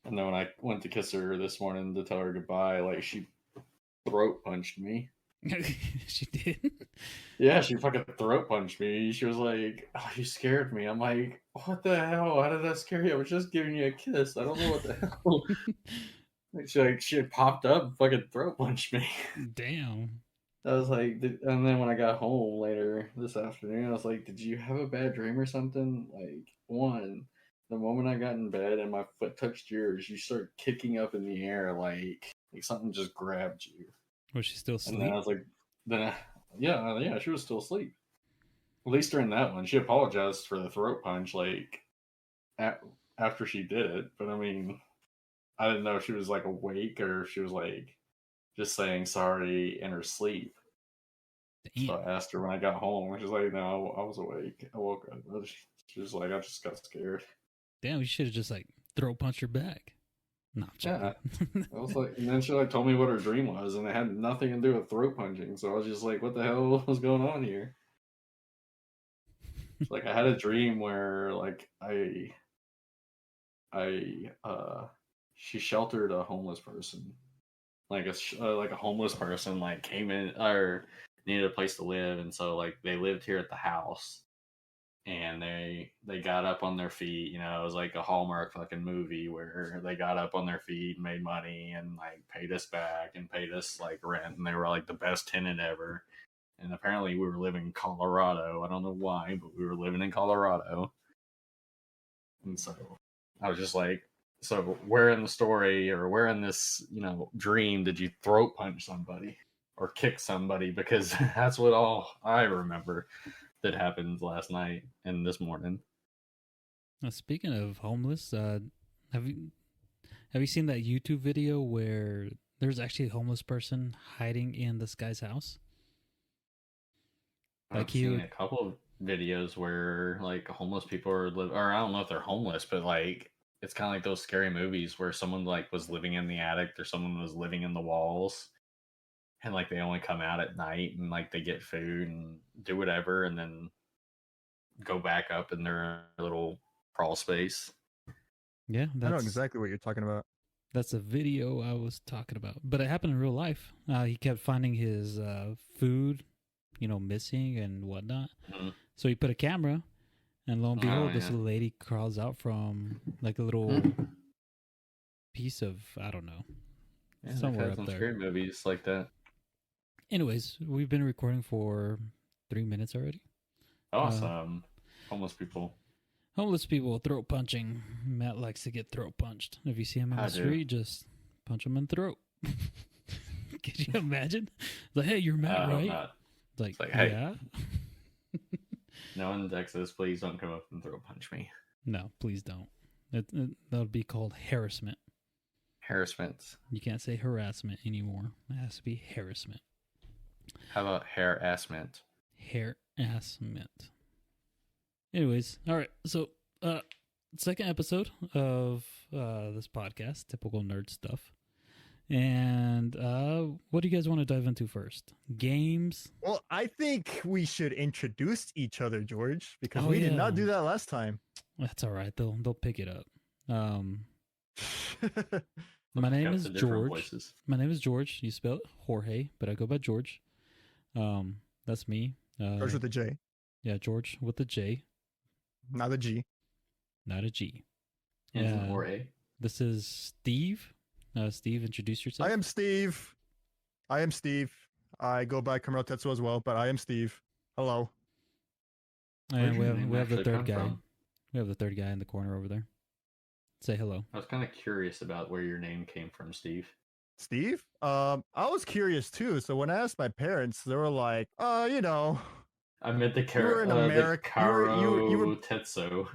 And then when I went to kiss her this morning to tell her goodbye, like she throat punched me. She did. Yeah, she fucking throat punched me. She was like, "Oh, you scared me." I'm like, "What the hell? How did that scare you? I was just giving you a kiss. I don't know what the hell." She had popped up, and fucking throat punched me. Damn. I was like, and then when I got home later this afternoon, I was like, "Did you have a bad dream or something?" Like, one, the moment I got in bed and my foot touched yours, you start kicking up in the air like something just grabbed you. Was she still And then I asleep? was like, yeah, she was still asleep. At least during that one, she apologized for the throat punch, like after she did it. But I mean, I didn't know if she was like awake or if she was like just saying sorry in her sleep. So Damn. I asked her when I got home, and she's like, "No, I was awake. I woke up." She was like, "I just got scared." Damn, you should have just like throat punched her back. No, I'm Yeah, joking. I was like, and then she like told me what her dream was, and it had nothing to do with throat punching. So I was just like, "What the hell was going on here?" She's like, I had a dream where like she sheltered a homeless person, like a homeless person like came in or needed a place to live, and so like they lived here at the house, and they got up on their feet. You know, it was like a Hallmark fucking movie where they got up on their feet, made money, and like paid us back and paid us like rent, and they were like the best tenant ever. And apparently we were living in Colorado. I don't know why, but we were living in Colorado. And so I was just like, so where in the story or where in this, dream did you throat punch somebody or kick somebody? Because that's what all I remember that happened last night and this morning. Speaking of homeless, have you have you seen that YouTube video where there's actually a homeless person hiding in this guy's house? Like I've seen a couple of videos where like homeless people are or I don't know if they're homeless, but like it's kind of like those scary movies where someone like was living in the attic or someone was living in the walls, and like they only come out at night and like they get food and do whatever and then go back up in their little crawl space. Yeah, I know exactly what you're talking about. That's a video I was talking about, but it happened in real life. He kept finding his food, missing and whatnot. Mm-hmm. So he put a camera, and lo and behold, this lady crawls out from like a little piece of, I don't know, somewhere up there. Scary movies like that. Anyways, we've been recording for 3 minutes already. Awesome. Homeless people. Homeless people throat punching. Matt likes to get throat punched. If you see him in the street, just punch him in the throat. Could you imagine? Like, hey, you're Matt, right? It's like, hey. Yeah. No one in Texas, please don't come up and throat punch me. No, please don't. That would be called harassment. Harassment. You can't say harassment anymore. It has to be harassment. How about harassment? Harassment. Anyways, all right. So, second episode of this podcast, typical nerd stuff. And what do you guys want to dive into first? Games? Well, I think we should introduce each other, George, because we did not do that last time. That's all right. They'll pick it up. My name is George. Voices. My name is George. You spell it Jorge, but I go by George. That's me. George with a J. Yeah, George with a J. Not a G. Not a G. Jorge. This is Steve. Steve, introduce yourself. I am Steve. I go by Camaro Tetsuo as well, but I am Steve. Hello. And we have the third guy. From? We have the third guy in the corner over there. Say hello. I was kind of curious about where your name came from, Steve. Steve? I was curious too. So when I asked my parents, they were like, I meant the Camaro Tetsuo.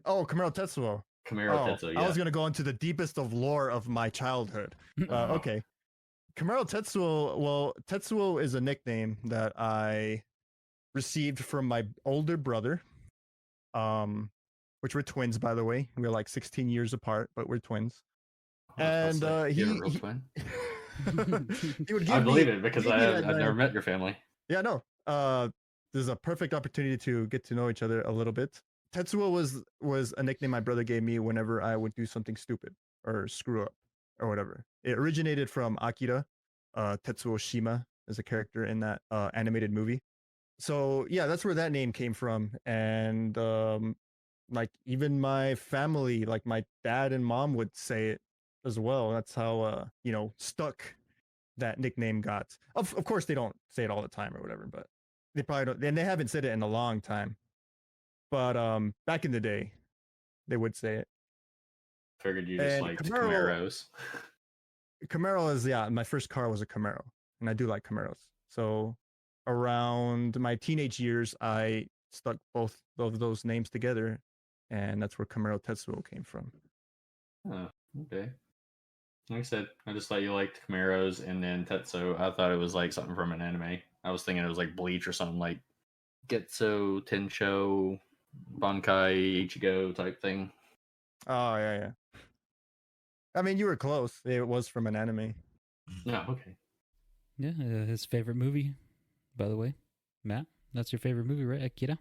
Oh, Camaro Tetsuo. Tetsuo, yeah. I was going to go into the deepest of lore of my childhood. Okay. Camaro Tetsuo, well, Tetsuo is a nickname that I received from my older brother, which we're twins, by the way. We're like 16 years apart, but we're twins. And he a real twin? he would give I believe it because I've never met your family. Yeah, no. This is a perfect opportunity to get to know each other a little bit. Tetsuo was a nickname my brother gave me whenever I would do something stupid. or screw up or whatever. It originated from Akira. Tetsuo Shima is a character in that animated movie. So yeah, that's where that name came from. And like even my family, like my dad and mom would say it as well. That's how stuck that nickname got. Of course they don't say it all the time or whatever, but they probably don't, and they haven't said it in a long time. But back in the day, they would say it. Figured you just And liked Camaro, Camaros. Camaro is, yeah, my first car was a Camaro, and I do like Camaros. So around my teenage years, I stuck both of those names together, and that's where Camaro Tetsuo came from. Oh, okay. Like I said, I just thought you liked Camaros, and then Tetsuo, I thought it was like something from an anime. I was thinking it was like Bleach or something like Getso, Tensho, Bankai, Ichigo type thing. Oh yeah, yeah. I mean, you were close. It was from an anime. No, okay. Yeah, his favorite movie, by the way. Matt, that's your favorite movie, right? Akira?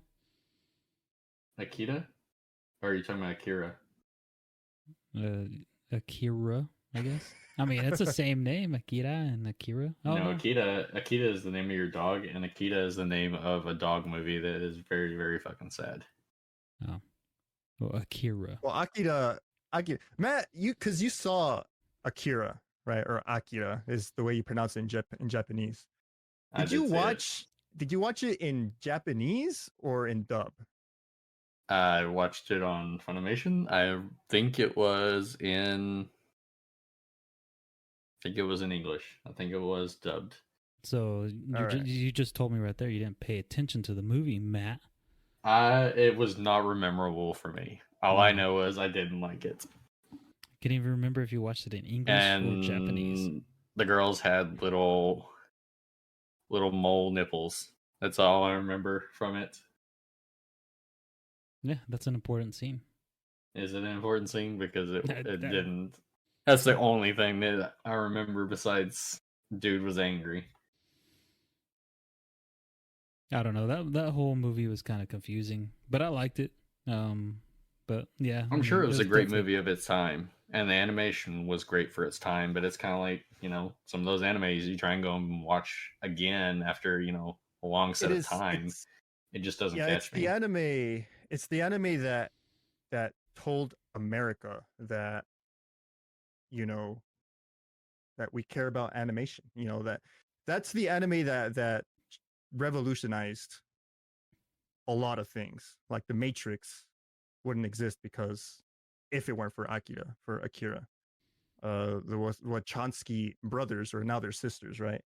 Akira? Or are you talking about Akira? Akira, I guess. I mean, it's the same name, Akira and Akira. Oh, no, Akira is the name of your dog, and Akira is the name of a dog movie that is very, very fucking sad. Oh. Well, Akira. Well, Akira. Matt, because you saw Akira, right? Or Akira is the way you pronounce it in Japanese. Did you watch it in Japanese or in dub? I watched it on Funimation. I think it was in English. I think it was dubbed. So you just told me right there you didn't pay attention to the movie, Matt. It was not memorable for me. All I know is I didn't like it. Can't even remember if you watched it in English or Japanese. The girls had little mole nipples. That's all I remember from it. Yeah, that's an important scene. Is it an important scene? Because it didn't. That's the only thing that I remember besides dude was angry. I don't know. That whole movie was kind of confusing, but I liked it. But yeah, I'm sure it was a great movie of its time, and the animation was great for its time. But it's kind of like, some of those animes you try and go and watch again after a long set of time. It just doesn't catch me. It's the anime that told America that that we care about animation. That's the anime that revolutionized a lot of things. Like the Matrix wouldn't exist because if it weren't for Akira. The Wachowski brothers, or now they're sisters, right?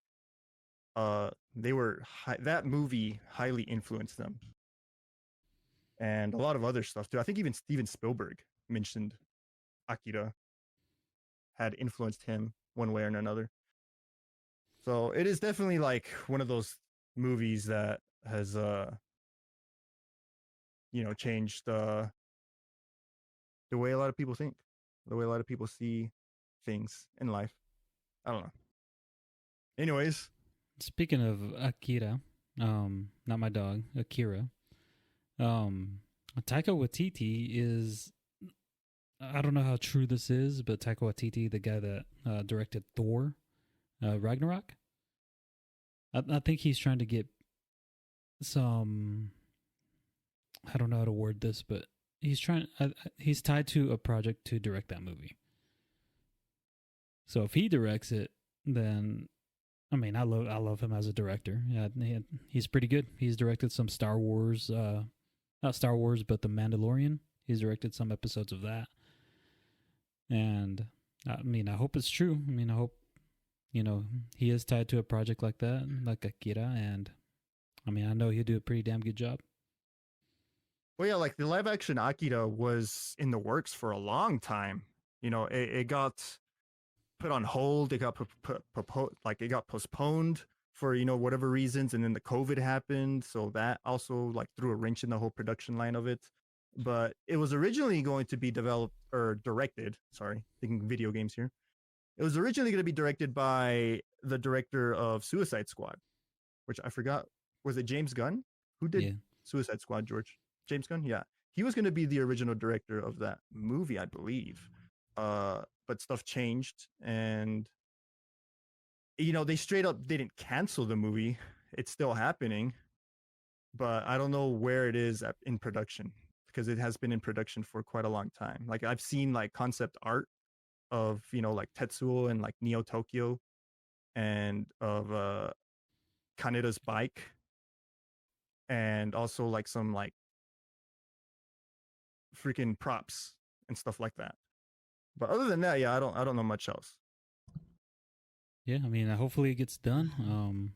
They were that movie highly influenced them, and a lot of other stuff too. I think even Steven Spielberg mentioned Akira had influenced him one way or another. So it is definitely like one of those movies that has changed the way a lot of people think, the way a lot of people see things in life. I don't know. Anyways, speaking of Akira, not my dog, Akira. Taika Waititi is, I don't know how true this is, but Taika Waititi, the guy that directed Thor, Ragnarok, I think he's trying to get some, I don't know how to word this, but he's tied to a project to direct that movie. So if he directs it, then I mean, I love him as a director. Yeah, he's pretty good. He's directed some Star Wars, not Star Wars, but The Mandalorian. He's directed some episodes of that. And I mean, I hope it's true. I mean, I hope, he is tied to a project like that, like Akira. And I mean, I know he'll do a pretty damn good job. Well, yeah, like the live action Akira was in the works for a long time. It got put on hold. It got it got postponed for whatever reasons, and then the COVID happened, so that also like threw a wrench in the whole production line of it. But it was originally going to be developed or directed. Sorry, thinking video games here. It was originally going to be directed by the director of Suicide Squad, which I forgot. Was it James Gunn? Who did Suicide Squad, George? James Gunn? Yeah. He was going to be the original director of that movie, I believe. but stuff changed, and they straight up didn't cancel the movie. It's still happening, but I don't know where it is in production, because it has been in production for quite a long time. Like I've seen like concept art of like Tetsuo and like Neo Tokyo, and of Kaneda's bike, and also like some like freaking props and stuff like that. But other than that, yeah, I don't know much else. Yeah, I mean, hopefully it gets done.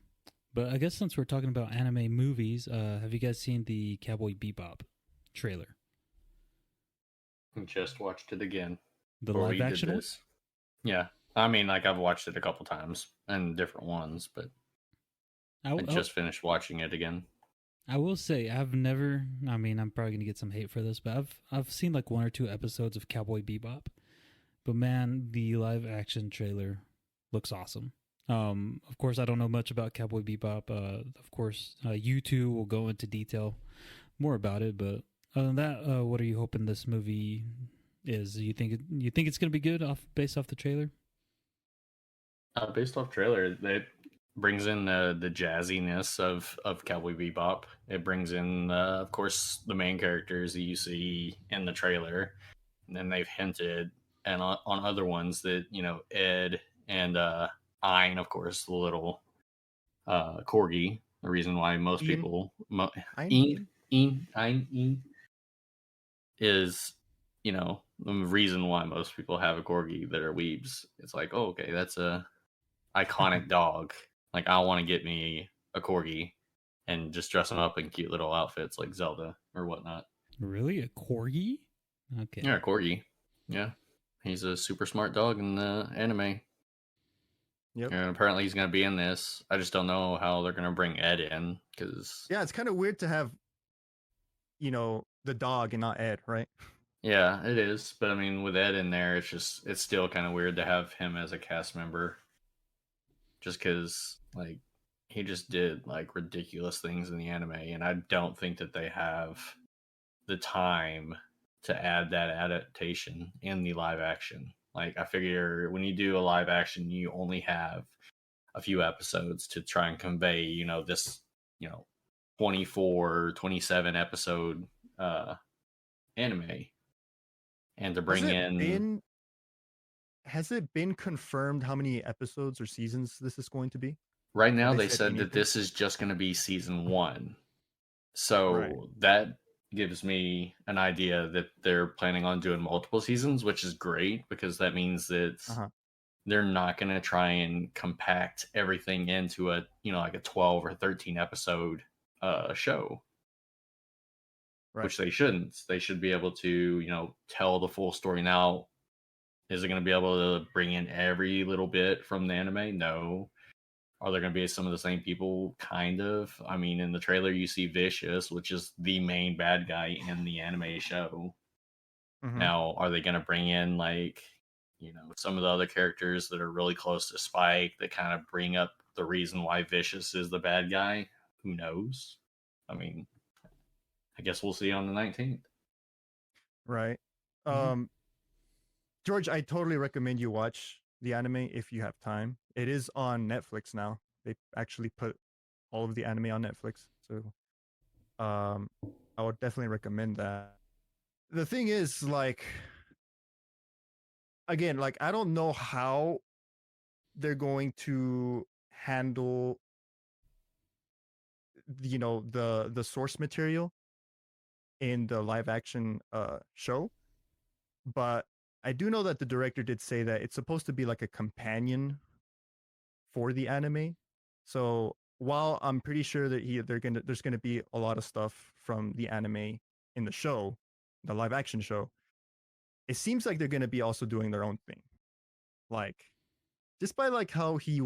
But I guess since we're talking about anime movies, have you guys seen the Cowboy Bebop trailer? Just watched it again. The before live we did action one? this. Yeah, I mean, like I've watched it a couple times and different ones, but I just finished watching it again. I will say I've never. I mean, I'm probably gonna get some hate for this, but I've seen like 1 or 2 episodes of Cowboy Bebop. But man, the live action trailer looks awesome. Of course, I don't know much about Cowboy Bebop. Of course, you two will go into detail more about it. But other than that, what are you hoping this movie is? You think it's gonna be good based off the trailer? Based off trailer, it brings in the jazziness of Cowboy Bebop. It brings in, of course, the main characters that you see in the trailer, and then they've hinted and on other ones that Ed and Ein, of course, the little corgi. The reason why most Ian? people Ein? Ein is the reason why most people have a corgi that are weebs. It's like, oh, okay, that's a iconic dog. Like, I want to get me a corgi and just dress him up in cute little outfits like Zelda or whatnot. Really, a corgi? Okay. Yeah, a corgi. Yeah, he's a super smart dog in the anime. Yep. And apparently he's going to be in this. I just don't know how they're going to bring Ed in, because yeah, it's kind of weird to have the dog and not Ed, right? Yeah, it is. But I mean, with Ed in there, it's still kind of weird to have him as a cast member. Just because, like, he just did, like, ridiculous things in the anime, and I don't think that they have the time to add that adaptation in the live action. Like, I figure when you do a live action, you only have a few episodes to try and convey, this, 24, 27 episode anime. And to bring in... Has it been confirmed how many episodes or seasons this is going to be? Right now, they said that this is just going to be season 1. So that gives me an idea that they're planning on doing multiple seasons, which is great, because that means that they're not going to try and compact everything into a, like a 12 or 13 episode show. Right. Which they shouldn't. They should be able to, tell the full story. Now, is it going to be able to bring in every little bit from the anime? No. Are there going to be some of the same people? Kind of. I mean, in the trailer, you see Vicious, which is the main bad guy in the anime show. Mm-hmm. Now, are they going to bring in, like, some of the other characters that are really close to Spike that kind of bring up the reason why Vicious is the bad guy? Who knows? I mean, I guess we'll see on the 19th. Right. Mm-hmm. George, I totally recommend you watch the anime if you have time. It is on Netflix now. They actually put all of the anime on Netflix. So I would definitely recommend that. The thing is, like, again, like, I don't know how they're going to handle the source material in the live action show, but I do know that the director did say that it's supposed to be like a companion for the anime. So while I'm pretty sure that there's gonna be a lot of stuff from the anime in the show, the live action show, it seems like they're gonna be also doing their own thing. Like, just by like how he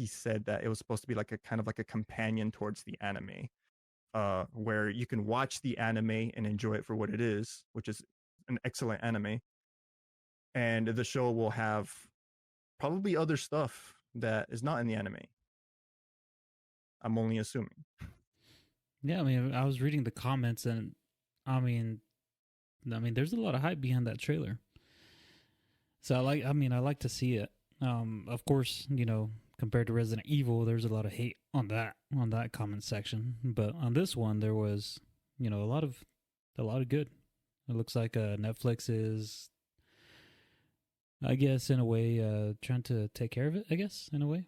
said that it was supposed to be like a kind of like a companion towards the anime, where you can watch the anime and enjoy it for what it is, which is an excellent anime. And the show will have probably other stuff that is not in the anime. I'm only assuming. Yeah, I mean, I was reading the comments, and I mean, there's a lot of hype behind that trailer. So I like to see it. Of course, compared to Resident Evil, there's a lot of hate on that comment section. But on this one, there was, a lot of good. It looks like Netflix is, I guess, in a way, trying to take care of it. I guess in a way,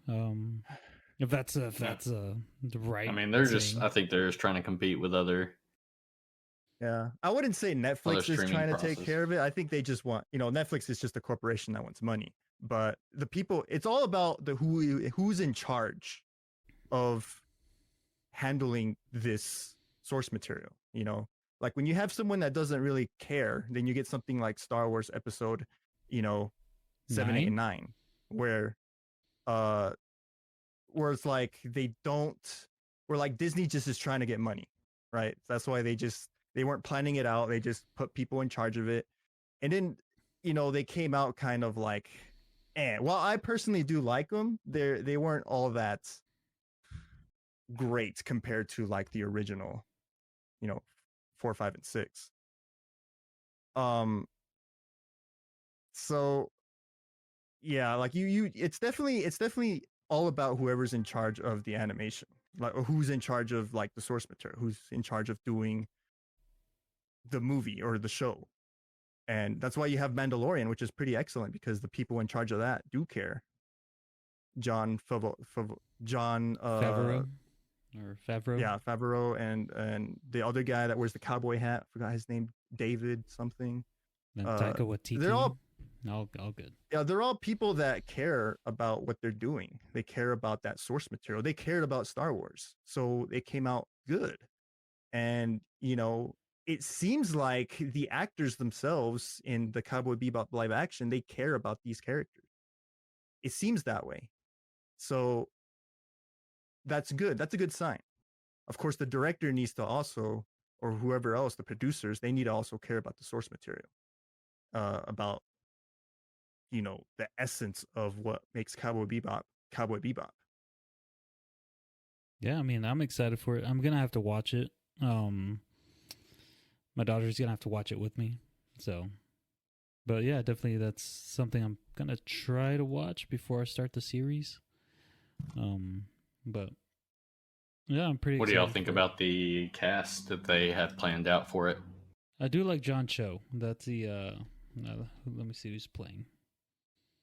if that's the right. I mean, I think they're just trying to compete with other. Yeah, I wouldn't say Netflix is trying to take process. care of it. I think they just want, Netflix is just a corporation that wants money. But the people, it's all about the who's in charge of handling this source material. Like when you have someone that doesn't really care, then you get something like Star Wars episode, 7, 8, and 9, where it's like where like Disney just is trying to get money, right? That's why they weren't planning it out. They just put people in charge of it. And then, they came out kind of like, while I personally do like them, they weren't all that great compared to like the original, 4, 5, and 6. So yeah, like it's definitely all about whoever's in charge of the animation, like who's in charge of like the source material, who's in charge of doing the movie or the show. And that's why you have Mandalorian, which is pretty excellent because the people in charge of that do care. John Favreau, Favreau. Yeah, Favreau, and the other guy that wears the cowboy hat, forgot his name, David something. Taika Waititi. They're all good. Yeah, they're all people that care about what they're doing. They care about that source material. They cared about Star Wars, so it came out good. And it seems like the actors themselves in the Cowboy Bebop live action, they care about these characters. It seems that way. So that's good. That's a good sign. Of course, the director needs to also, or whoever else, the producers, they need to also care about the source material, about, the essence of what makes Cowboy Bebop Cowboy Bebop. Yeah, I mean, I'm excited for it. I'm going to have to watch it. My daughter's going to have to watch it with me. So, but yeah, definitely that's something I'm going to try to watch before I start the series. But yeah, I'm pretty excited. What do y'all think about the cast that they have planned out for it? I do like John Cho. That's the, let me see who's playing.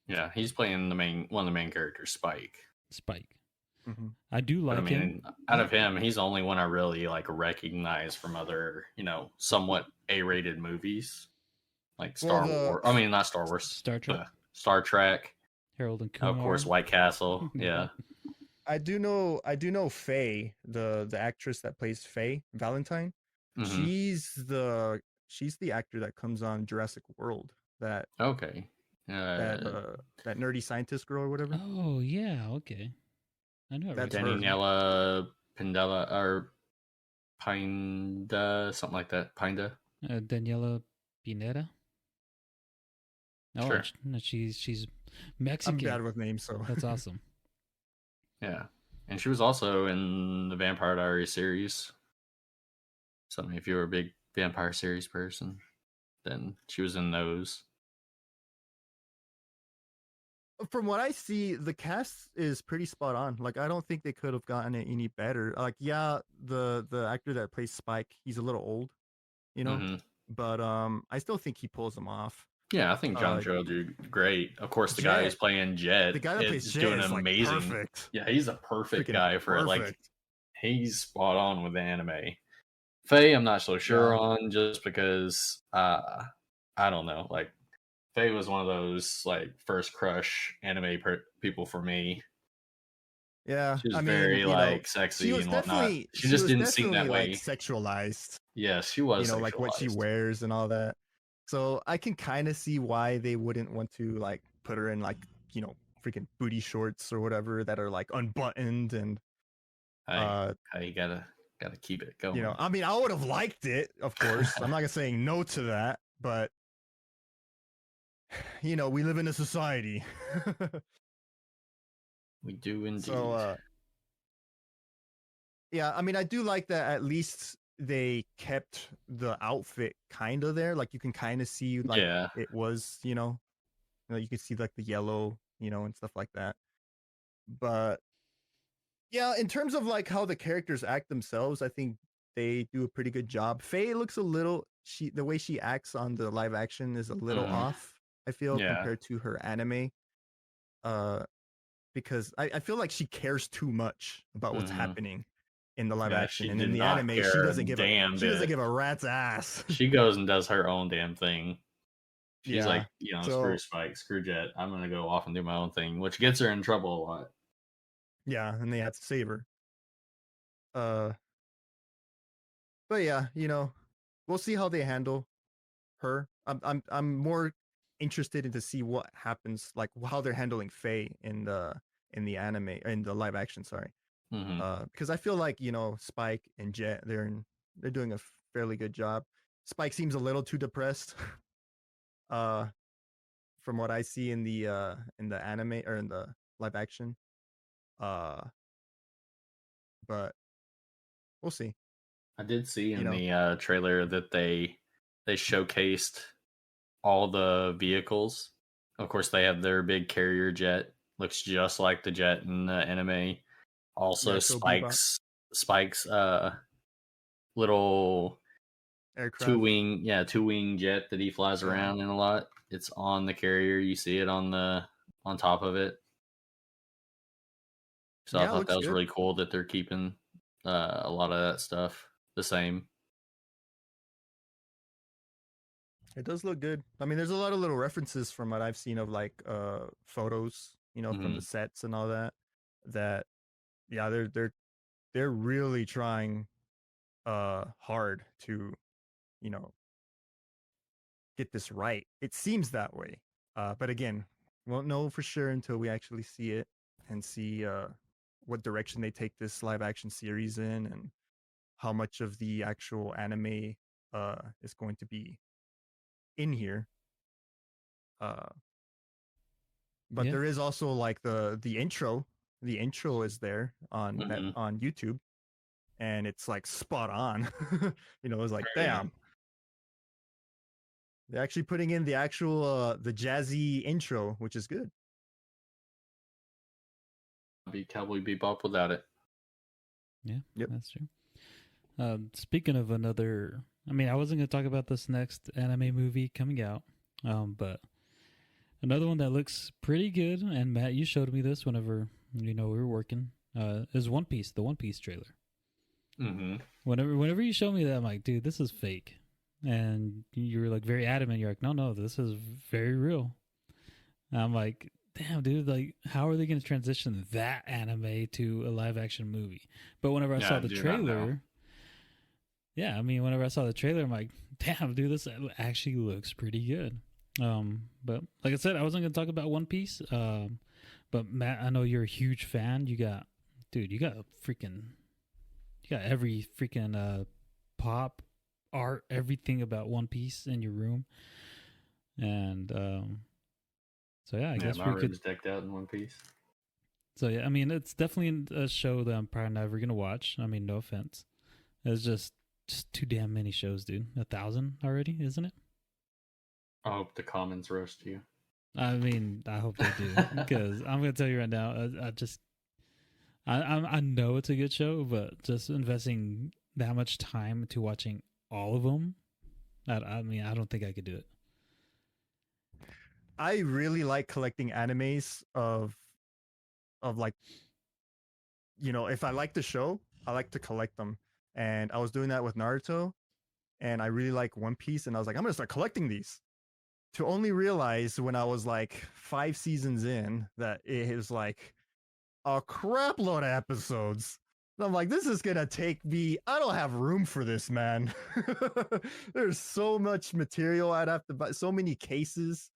Yeah, he's playing one of the main characters, Spike. Mm-hmm. I do like him. Out of him, he's the only one I really like recognize from other, somewhat A-rated movies, like Star Wars. I mean, not Star Wars. Star Trek. Star Trek. Harold and Kumar. Of course, White Castle. Yeah. I do know Faye, the actress that plays Faye Valentine. Mm-hmm. She's the actor that comes on Jurassic World. That okay. That nerdy scientist girl or whatever. Oh yeah, okay. I know. That's Daniela Pindella or Pinda, something like that. Pinda. Daniela Pineda. Oh, sure. She's Mexican. I'm bad with names, so that's awesome. Yeah, and she was also in the Vampire Diaries series. So I mean, if you were a big Vampire series person, then she was in those. From what I see, the cast is pretty spot on. Like, I don't think they could have gotten it any better. Like, yeah, the actor that plays Spike, he's a little old, Mm-hmm. but I still think he pulls them off. Yeah, I think John Cho do great. Of course, the guy who's playing Jet, the guy that plays Jet doing is amazing. Like perfect. Yeah, he's a perfect guy for it. Like, he's spot on with the anime. Faye, I'm not so sure on, just because I don't know. Like, Faye was one of those like first crush anime people for me. Yeah, she was very sexy and whatnot. She just didn't seem that way. Like, sexualized. Yes, she was. Like what she wears and all that. So I can kind of see why they wouldn't want to like put her in like freaking booty shorts or whatever that are like unbuttoned and. You gotta keep it going. I mean, I would have liked it, of course. I'm not saying no to that, but we live in a society. We do indeed. So, yeah, I mean, I do like that at least they kept the outfit kind of there. Like, you can kind of see, like, it was, You can see like the yellow, and stuff like that. But yeah, in terms of like how the characters act themselves, I think they do a pretty good job. Faye looks a little the way she acts on the live action is a little Mhm. off, I feel, Yeah. compared to her anime. Uh because I feel like she cares too much about what's Mhm. happening in the live Yeah, action. she And in did the not anime, care a damn she doesn't bit. give a rat's ass. She goes and does her own damn thing. She's Yeah. like, screw So Spike, screw Jet. I'm gonna go off and do my own thing, which gets her in trouble a lot. yeah, and they had to save her. Uh but yeah, we'll see how they handle her. I'm more interested in to see what happens, like how they're handling Faye in the anime, in the live action. Sorry, Hmm. because I feel like Spike and Jet they're doing a fairly good job. Spike seems a little too depressed, uh, from what I see in the anime or in the live action. Uh, but we'll see. I did see You in know, the trailer that they showcased all the vehicles. Of course, they have their big carrier jet. Looks just like the jet in the anime. Also, yeah, Show Bebop Spike's little aircraft. two wing jet that he flies Yeah, around in a lot. It's on the carrier. You see it on top of it. So I yeah, it thought that looks was good. really cool that they're keeping a lot of that stuff the same. It does look good. I mean, there's a lot of little references from what I've seen of like photos, from the Hmm. sets and all that. That yeah, they're really trying hard to, you know, get this right. It seems that way. But again, won't know for sure until we actually see it and see what direction they take this live action series in, and how much of the actual anime is going to be in here. Uh but Yeah. there is also like the intro. The intro is there Hmm. on YouTube, and it's like spot on. It's like, Yeah, damn, they're actually putting in the actual the jazzy intro, which is good. be Cowboy Bebop without it. Yeah, Yep. that's true. Speaking of another, I mean, I wasn't going to talk about this next anime movie coming out, but another one that looks pretty good, and Matt, you showed me this whenever we were working. Is One Piece, the One Piece trailer. Hmm. Whenever you show me that, I'm like, dude, this is fake, and you were like very adamant. You're like, no, this is very real. And I'm like, damn, dude, like, how are they going to transition that anime to a live action movie? But whenever I Yeah, saw I the do not know. trailer, yeah, I mean, whenever I saw the trailer, I'm like, damn, dude, this actually looks pretty good. But like I said, I wasn't gonna talk about One Piece. But Matt, I know you're a huge fan. You got every freaking pop art, everything about One Piece in your room, and so yeah, I Yeah, guess my we could. room's decked out in one piece. So yeah, I mean, it's definitely a show that I'm probably never gonna watch. I mean, no offense. It's just too damn many shows, dude. 1,000 already, isn't it? I hope the comments roast you. I mean, I hope they do because I'm gonna tell you right now. I know it's a good show, but just investing that much time to watching all of them, I mean, I don't think I could do it. I really like collecting animes of like, if I like the show, I like to collect them. And I was doing that with Naruto, and I really like One Piece, and I was like, I'm gonna start collecting these. To only realize when I was like 5 seasons in that it was like a crap load of episodes. And I'm like, this is gonna take me. I don't have room for this, man. There's so much material I'd have to buy, so many cases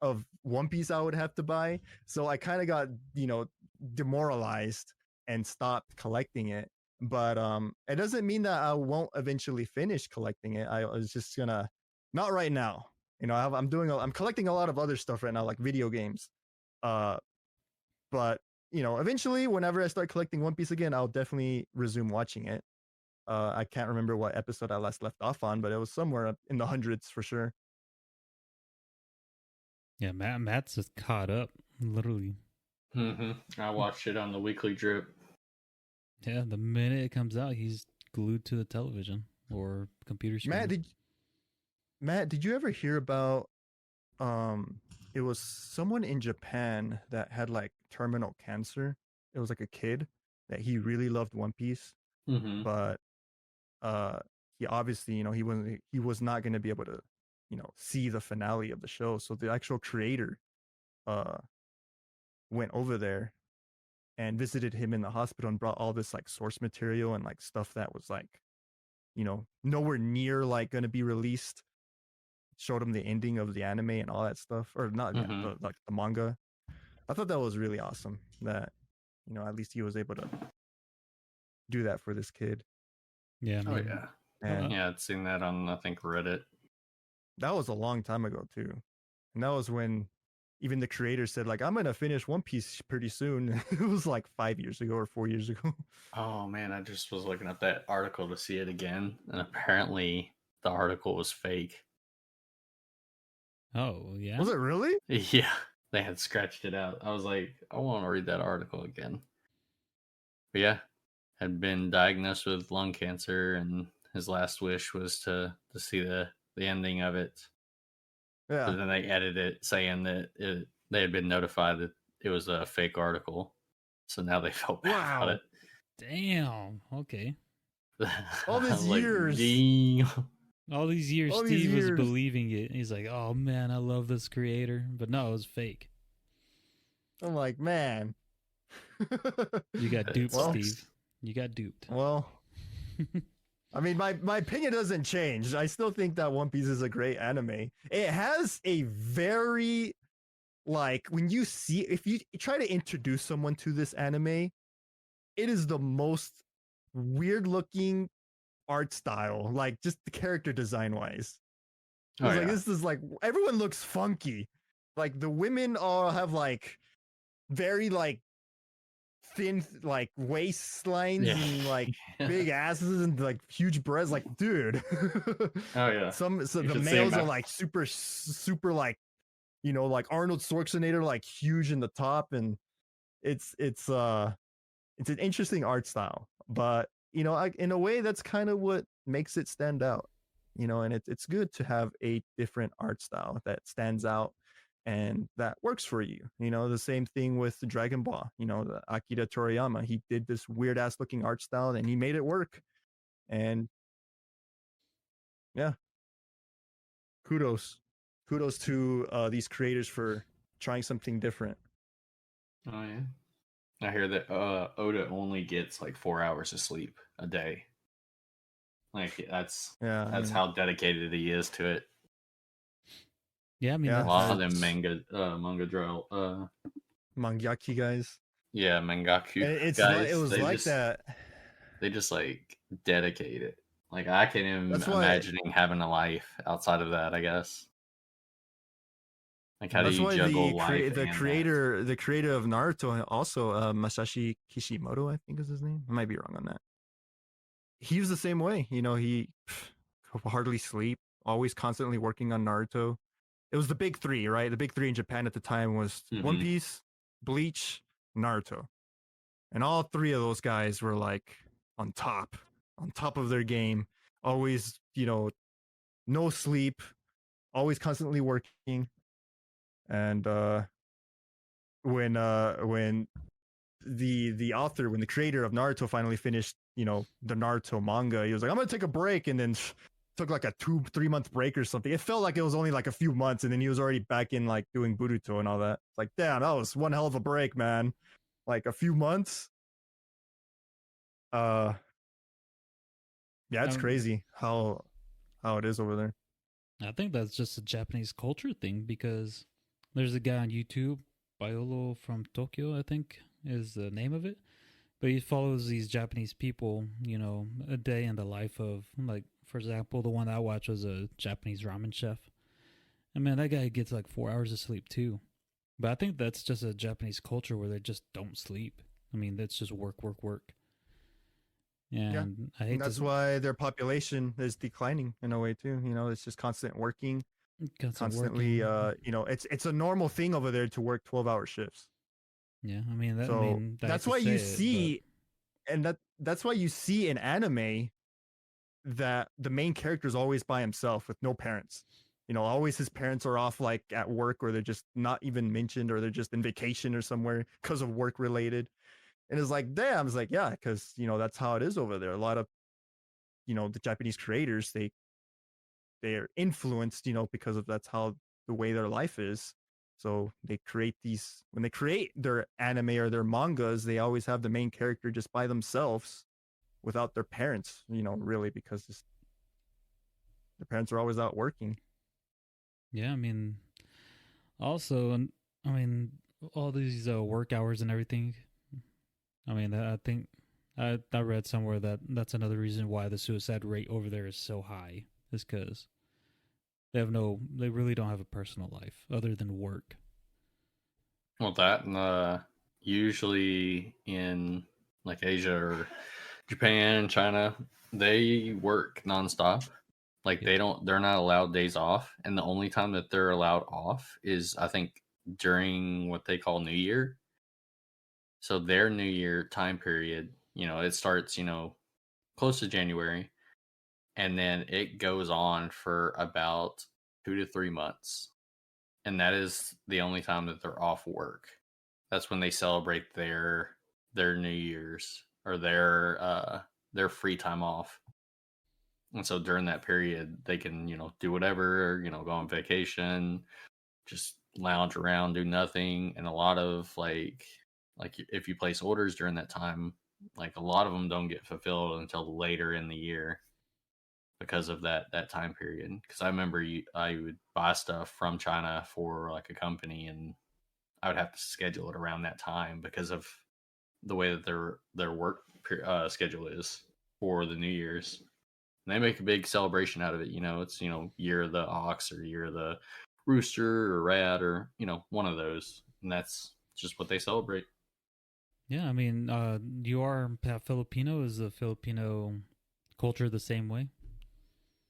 of One Piece I would have to buy. So I kind of got, demoralized and stopped collecting it. But it doesn't mean that I won't eventually finish collecting it. I was just gonna, not right now. I'm collecting a lot of other stuff right now, like video games. Uh, but eventually, whenever I start collecting One Piece again, I'll definitely resume watching it. I can't remember what episode I last left off on, but it was somewhere in the hundreds for sure. Yeah, Matt's just caught up, literally. I watched it on the weekly drip. Yeah, the minute it comes out, he's glued to the television or computer screen. Matt, did you ever hear about it was someone in Japan that had like terminal cancer. It was like a kid that he really loved One Piece, Mm-hmm. but uh he obviously, he was not going to be able to, see the finale of the show. So the actual creator uh went over there and visited him in the hospital and brought all this like source material and like stuff that was like, nowhere near like going to be released. Showed him the ending of the anime and all that stuff, or not the manga. I thought that was really awesome that, at least he was able to do that for this kid. Yeah, Oh yeah. And Yeah, I'd seen that on, I think, Reddit. that was a long time ago too. And that was when even the creator said like, I'm gonna finish One Piece pretty soon. It was like 5 years ago or 4 years ago. Oh man, I just was looking at that article to see it again, and apparently the article was fake. Oh, yeah? Was it really? Yeah, they had scratched it out. I was like, I want to read that article again. But yeah, had been diagnosed with lung cancer, and his last wish was to see the ending of it. Yeah. But then they edited it saying that they had been notified that it was a fake article. So now they felt bad about it. Damn. Okay. All these years. All these years, Steve was believing it. He's like, oh man, I love this creator. But no, it was fake. I'm like, man. You got duped, Steve. You got duped. Well, I mean, my opinion doesn't change. I still think that One Piece is a great anime. It has a very, like, when you see, if you try to introduce someone to this anime, it is the most weird looking art style, like just the character design wise. Like, this is like, everyone looks funky. Like the women all have like very like thin like waistlines and like big asses and like huge breasts. Like, dude. Oh yeah. So the males are like super like, like Arnold Schwarzenegger, like huge in the top, and it's an interesting art style, but in a way that's kind of what makes it stand out, and it's good to have a different art style that stands out and that works for you. The same thing with Dragon Ball. The Akira Toriyama, he did this weird ass looking art style and he made it work. And yeah, kudos to these creators for trying something different. Oh yeah. I hear that Oda only gets like 4 hours of sleep a day. Like that's how dedicated he is to it. Yeah, I mean, a lot of them mangaki guys. Yeah, mangaku guys. It was like that. They just like dedicate it. Like I can't even imagining having a life outside of that, I guess. Like how do you juggle life? The creator of Naruto, also Masashi Kishimoto, I think is his name. I might be wrong on that. He was the same way. He hardly sleep, always constantly working on Naruto. It was the big three, right? The big three in Japan at the time was One Piece, Bleach, Naruto. And all three of those guys were like on top of their game. Always, no sleep, always constantly working. And when the author, when the creator of Naruto finally finished, the Naruto manga, he was like, I'm gonna take a break, and then took like a 2-3 month break or something. It felt like it was only like a few months, and then he was already back in like doing Boruto and all that. It's like, damn, that was one hell of a break, man. Like a few months. Yeah, it's crazy how it is over there. I think that's just a Japanese culture thing, because there's a guy on YouTube, Paolo from Tokyo, I think is the name of it. But he follows these Japanese people, a day in the life of, like, for example, the one I watched was a Japanese ramen chef. And man, that guy gets like 4 hours of sleep too. But I think that's just a Japanese culture where they just don't sleep. I mean, that's just work. And I hate that's why their population is declining in a way too. It's just constant working. constantly. It's a normal thing over there to work 12-hour shifts. Yeah, I mean, That's why you see, and that's why you see in anime that the main character is always by himself with no parents. Always his parents are off like at work, or they're just not even mentioned, or they're just in vacation or somewhere because of work related. And it's like, damn, it's like, yeah, because that's how it is over there. A lot of the Japanese creators, they're influenced, because of that's how the way their life is. So they create when they create their anime or their mangas, they always have the main character just by themselves without their parents, really, because their parents are always out working. Yeah, I mean, also, and I mean, all these work hours and everything. I mean, I think I read somewhere that that's another reason why the suicide rate over there is so high, is because they really don't have a personal life other than work. Well, that and usually in like Asia or Japan, China, they work nonstop. Like they're not allowed days off, and the only time that they're allowed off is, I think, during what they call New Year. So their New Year time period, it starts, close to January, and then it goes on for about 2 to 3 months. And that is the only time that they're off work. That's when they celebrate their New Year's or their free time off. And so during that period, they can, do whatever, go on vacation, just lounge around, do nothing. And a lot of like if you place orders during that time, like a lot of them don't get fulfilled until later in the year because of that time period. Because I remember I would buy stuff from China for like a company, and I would have to schedule it around that time because of the way that their work schedule is for the New Year's. And they make a big celebration out of it. It's year of the ox or year of the rooster or rat or one of those, and that's just what they celebrate. Yeah, I mean, you are Filipino. Is the Filipino culture the same way?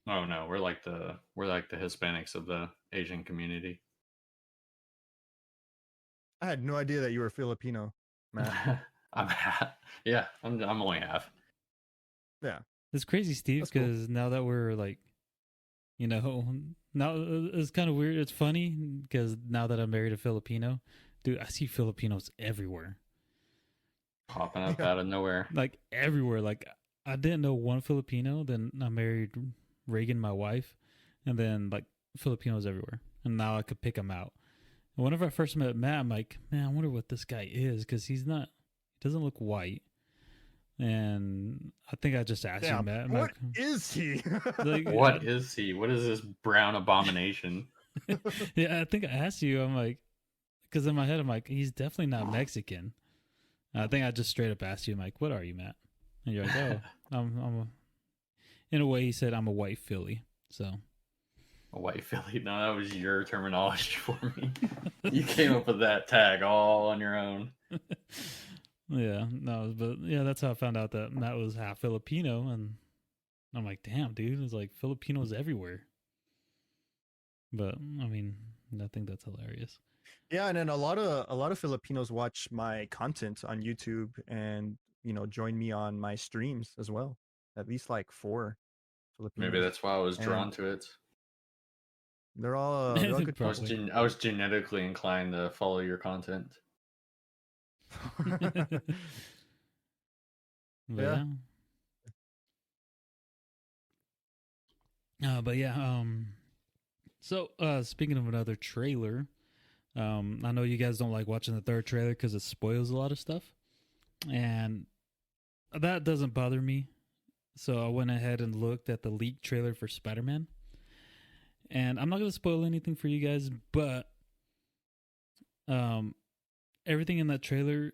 Oh no, we're like the Hispanics of the Asian community. I had no idea that you were Filipino, Matt. I'm only half. Yeah, it's crazy, Steve, because cool. Now that we're like, now it's kind of weird. It's funny because now that I'm married a Filipino, dude, I see Filipinos everywhere, popping up out of nowhere, like everywhere. Like I didn't know one Filipino. Then I married Reagan, my wife, and then like Filipinos everywhere, and now I could pick them out. And whenever I first met Matt, I'm like, man, I wonder what this guy is, because he doesn't look white. And I think I just asked you, Matt. What is he? Like, what is he? What is this brown abomination? Yeah, I think I asked you. I'm like, because in my head, I'm like, he's definitely not Mexican. And I think I just straight up asked you, I'm like, what are you, Matt? And you're like, oh, in a way, he said, I'm a white Philly. So. A white Philly? No, that was your terminology for me. You came up with that tag all on your own. Yeah, no, but yeah, that's how I found out that Matt was half Filipino, and I'm like, damn, dude, it's like Filipinos everywhere. But I mean, I think that's hilarious. Yeah, and then a lot of Filipinos watch my content on YouTube and join me on my streams as well. At least like 4 Filipinos. Maybe that's why I was drawn to it. They're all good people. I was genetically inclined to follow your content. Yeah. But yeah, so speaking of another trailer, I know you guys don't like watching the third trailer because it spoils a lot of stuff, and that doesn't bother me. So I went ahead and looked at the leaked trailer for Spiderman, and I'm not going to spoil anything for you guys, but everything in that trailer,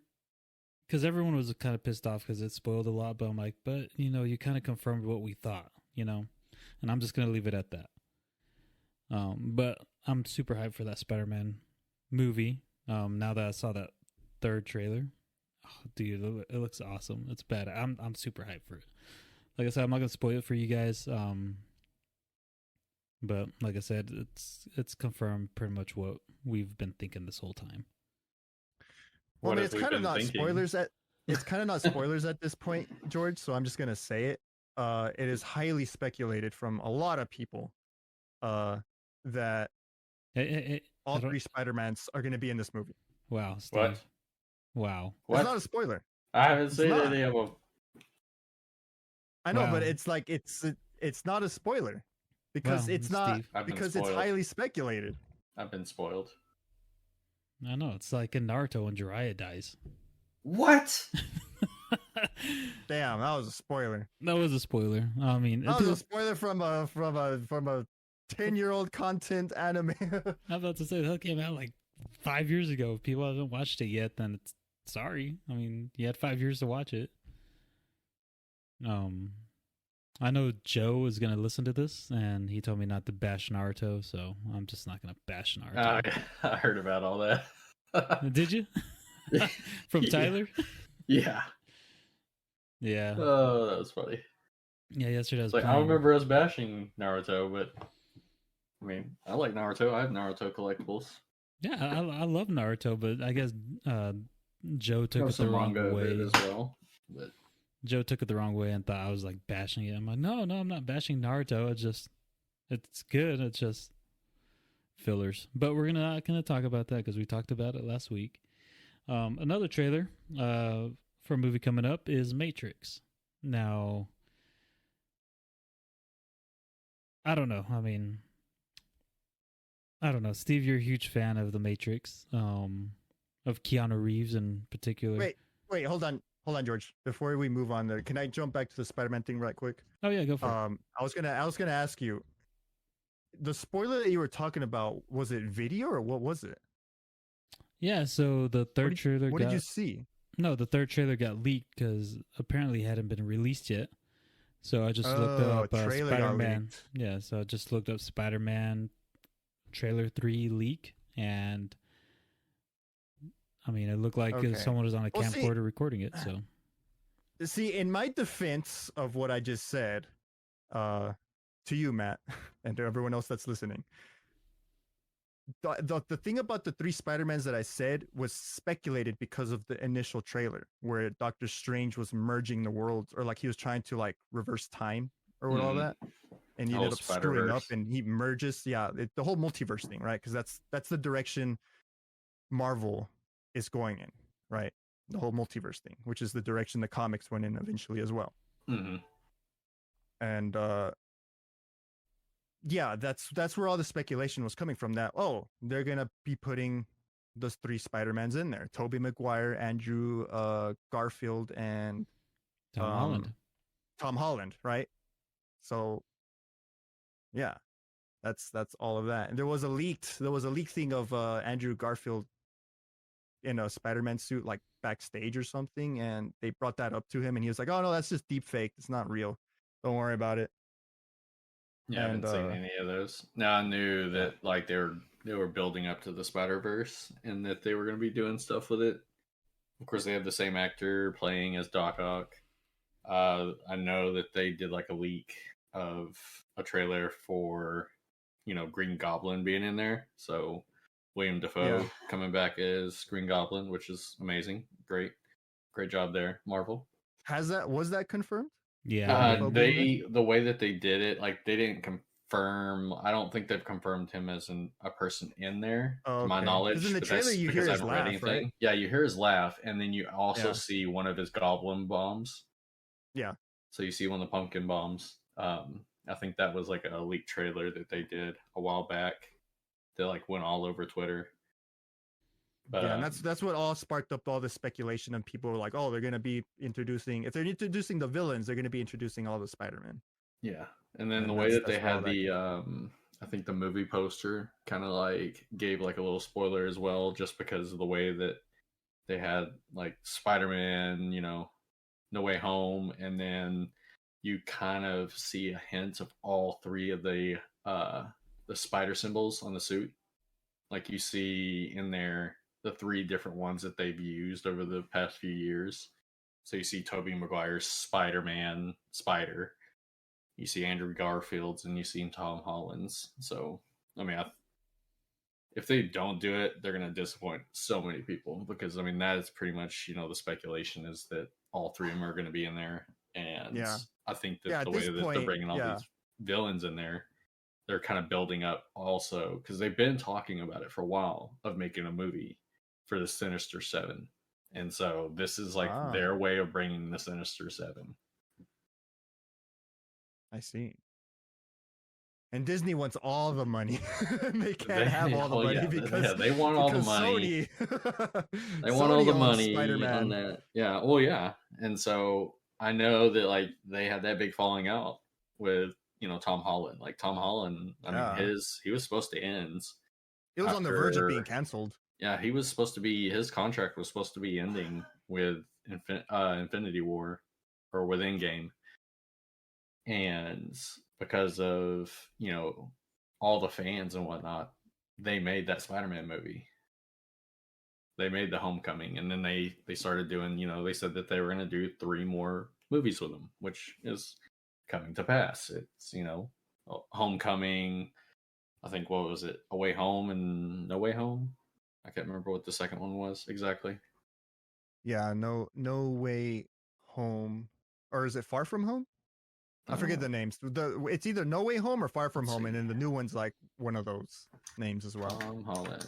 because everyone was kind of pissed off because it spoiled a lot, but I'm like, but you kind of confirmed what we thought, and I'm just going to leave it at that. But I'm super hyped for that Spider-Man movie. Now that I saw that third trailer, dude, it looks awesome. It's bad. I'm super hyped for it. Like I said, I'm not going to spoil it for you guys. But like I said, it's confirmed pretty much what we've been thinking this whole time. Well, I What mean, have it's we kind of been not thinking? spoilers at it's kind of not spoilers at this point, George. So I'm just gonna say it. It is highly speculated from a lot of people that all I don't, three Spider-Mans are gonna be in this movie. wow, Steve. What? Wow. What? It's not a spoiler. I haven't It's seen not. any of them. I know, Wow. but it's like it's not a spoiler because Well, it's not Steve. I've been because it's spoiled. highly speculated. I've been spoiled. I know. It's like in Naruto when Jiraiya dies. What? Damn, that was a spoiler. That was a spoiler. I mean, That was a spoiler from a 10-year-old content anime. I'm about to say that came out like 5 years ago. If people haven't watched it yet, then it's sorry. I mean, you had 5 years to watch it. I know Joe is gonna listen to this, and he told me not to bash Naruto, so I'm just not gonna bash Naruto. I heard about all that. Did you? From Yeah. Tyler? Yeah. Yeah. Oh, that was funny. Yeah, yesterday I was Like, I playing. remember us bashing Naruto, but I mean, I like Naruto. I have Naruto collectibles. Yeah, I love Naruto, but I guess Joe took Have it the some wrong manga of way. it as well. But Joe took it the wrong way and thought I was like bashing it. I'm like, no, I'm not bashing Naruto. It's good. It's just fillers. But we're not gonna talk about that because we talked about it last week. Another trailer for a movie coming up is Matrix. Now, I don't know. I mean, I don't know. Steve, you're a huge fan of The Matrix, of Keanu Reeves in particular. Wait, hold on, George. Before we move on, there, can I jump back to the Spider-Man thing right quick? Oh yeah, go for it. I was gonna ask you, the spoiler that you were talking about, was it video or what was it? Yeah, so the third trailer What did you see? No, the third trailer got leaked because apparently it hadn't been released yet. So I just looked up trailer got Spider-Man. leaked. Yeah, so I just looked up Spider-Man trailer 3 leak, and I mean, it looked like Okay. someone was on a Well, see- camcorder recording it. So See, in my defense of what I just said, to you, Matt, and to everyone else that's listening, the thing about the three Spider-Mans that I said was speculated because of the initial trailer where Doctor Strange was merging the worlds, or like he was trying to like reverse time or what all that, and he Whole ended up screwing up Spider-Verse. and he merges. Yeah, the whole multiverse thing, right? Because that's the direction Marvel is going in, right? The whole multiverse thing, which is the direction the comics went in eventually as well. Mm-hmm. And yeah, that's where all the speculation was coming from, that they're gonna be putting those three Spider-Mans in there: Tobey Maguire, Andrew Garfield, and Tom Holland, right? So yeah, that's all of that. And there was a leaked thing of Andrew Garfield in a Spider-Man suit, like backstage or something, and they brought that up to him, and he was like, "Oh no, that's just deep fake. It's not real. Don't worry about it." Yeah, I haven't seen any of those. Now I knew that like they were building up to the Spider-Verse and that they were going to be doing stuff with it. Of course, they have the same actor playing as Doc Ock. I know that they did like a leak of a trailer for, Green Goblin being in there. So William Dafoe coming back as Green Goblin, which is amazing. Great job there, Marvel. Was that confirmed? yeah, the way that they did it, like they didn't confirm. I don't think they've confirmed him as a person in there, to my knowledge. Because in the trailer you hear his laugh, right? Yeah, you hear his laugh, and then you also see one of his goblin bombs. Yeah. So you see one of the pumpkin bombs. I think that was like a leaked trailer that they did a while back. That like went all over Twitter. But, and that's what all sparked up all the speculation, and people were like, "Oh, they're going to be introducing. If they're introducing the villains, they're going to be introducing all the Spider-Man." Yeah, and then the way that they had I think the movie poster kind of like gave like a little spoiler as well, just because of the way that they had like Spider-Man, No Way Home, and then you kind of see a hint of all three of the spider symbols on the suit. Like you see in there the three different ones that they've used over the past few years. So you see Tobey Maguire's Spider-Man spider. you see Andrew Garfield's, and you see Tom Holland's. So I mean, if they don't do it, they're going to disappoint so many people, because I mean that is pretty much, the speculation is that all three of them are going to be in there, and Yeah. I think that Yeah, at the this way that they're point, bringing all yeah. these villains in there, they're kind of building up also, because they've been talking about it for a while of making a movie for the Sinister Seven, and so this is like Ah, their way of bringing the Sinister Seven. I see. And Disney wants all the money. They can't have all the Well, money yeah, because they want all the because money. Sony They want all Sony the owns money Spider-Man. on that. Yeah. Well, yeah. And so I know that like they had that big falling out with, Tom Holland. Like Tom Holland, I mean, Yeah. he was supposed to end It was on the verge of being after. canceled. Yeah, he was supposed to be. His contract was supposed to be ending with Infinity War, or with Endgame, and because of all the fans and whatnot, they made that Spider-Man movie. They made the Homecoming, and then they started doing, they said that they were going to do 3 more movies with them, which is coming to pass. It's Homecoming, I think, what was it, Away Home and No Way Home? I can't remember what the second one was exactly. Yeah, no Way Home, or is it Far From Home? I forget the names. It's either No Way Home or Far From Home, and then the new one's like one of those names as well. Tom Holland.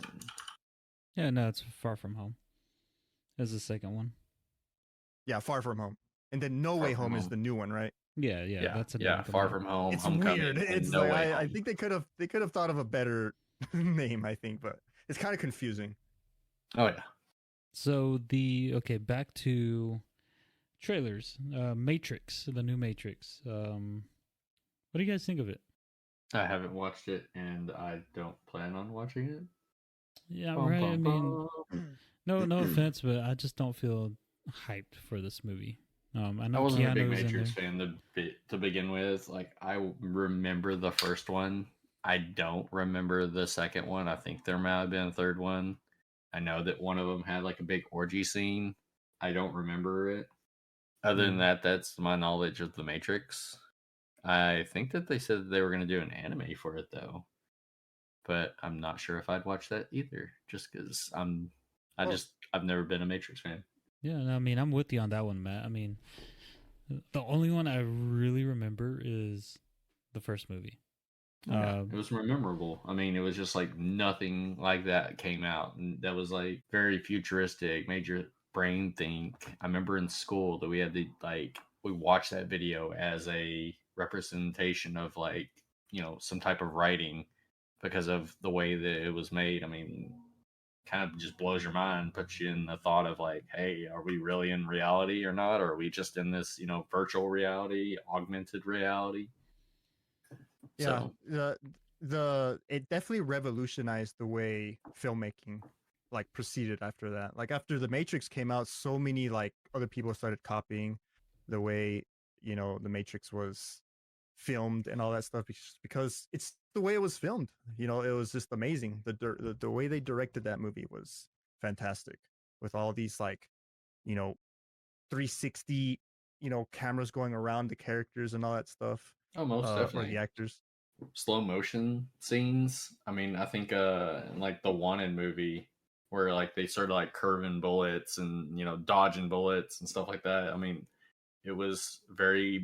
Yeah, no, it's Far From Home. That's the second one. Yeah, Far From Home, and then No Way Home is the new one, right? Yeah. That's a yeah. Far From Home. It's Homecoming, weird. It's No like Way Home. I think they could have thought of a better name. I think, but it's kind of confusing. Oh yeah. So back to trailers. Matrix, the new Matrix. What do you guys think of it? I haven't watched it, and I don't plan on watching it. Yeah, right. I mean, no offense, but I just don't feel hyped for this movie. I know I wasn't a big Keanu's Matrix fan to begin with. Like, I remember the first one. I don't remember the second one. I think there might have been a third one. I know that one of them had like a big orgy scene. I don't remember it. Other than that, that's my knowledge of the Matrix. I think that they said that they were going to do an anime for it though, but I'm not sure if I'd watch that either. Just because I've never been a Matrix fan. Yeah, I mean, I'm with you on that one, Matt. I mean, the only one I really remember is the first movie. It was memorable. I mean, it was just like nothing like that came out, and that was like very futuristic, made your brain think. I remember in school that we had to we watched that video as a representation of like some type of writing because of the way that it was made. I mean, kind of just blows your mind, puts you in the thought of like, hey, are we really in reality or not? Or are we just in this virtual reality, augmented reality? Yeah, it definitely revolutionized the way filmmaking like proceeded after that. Like after The Matrix came out, so many like other people started copying the way The Matrix was filmed and all that stuff because it's the way it was filmed. It was just amazing. The way they directed that movie was fantastic, with all these like 360 cameras going around the characters and all that stuff. Oh, most definitely. Or the actors. Slow motion scenes. I mean, I think in like the Wanted movie where like they started like curving bullets and dodging bullets and stuff like that. I mean, it was very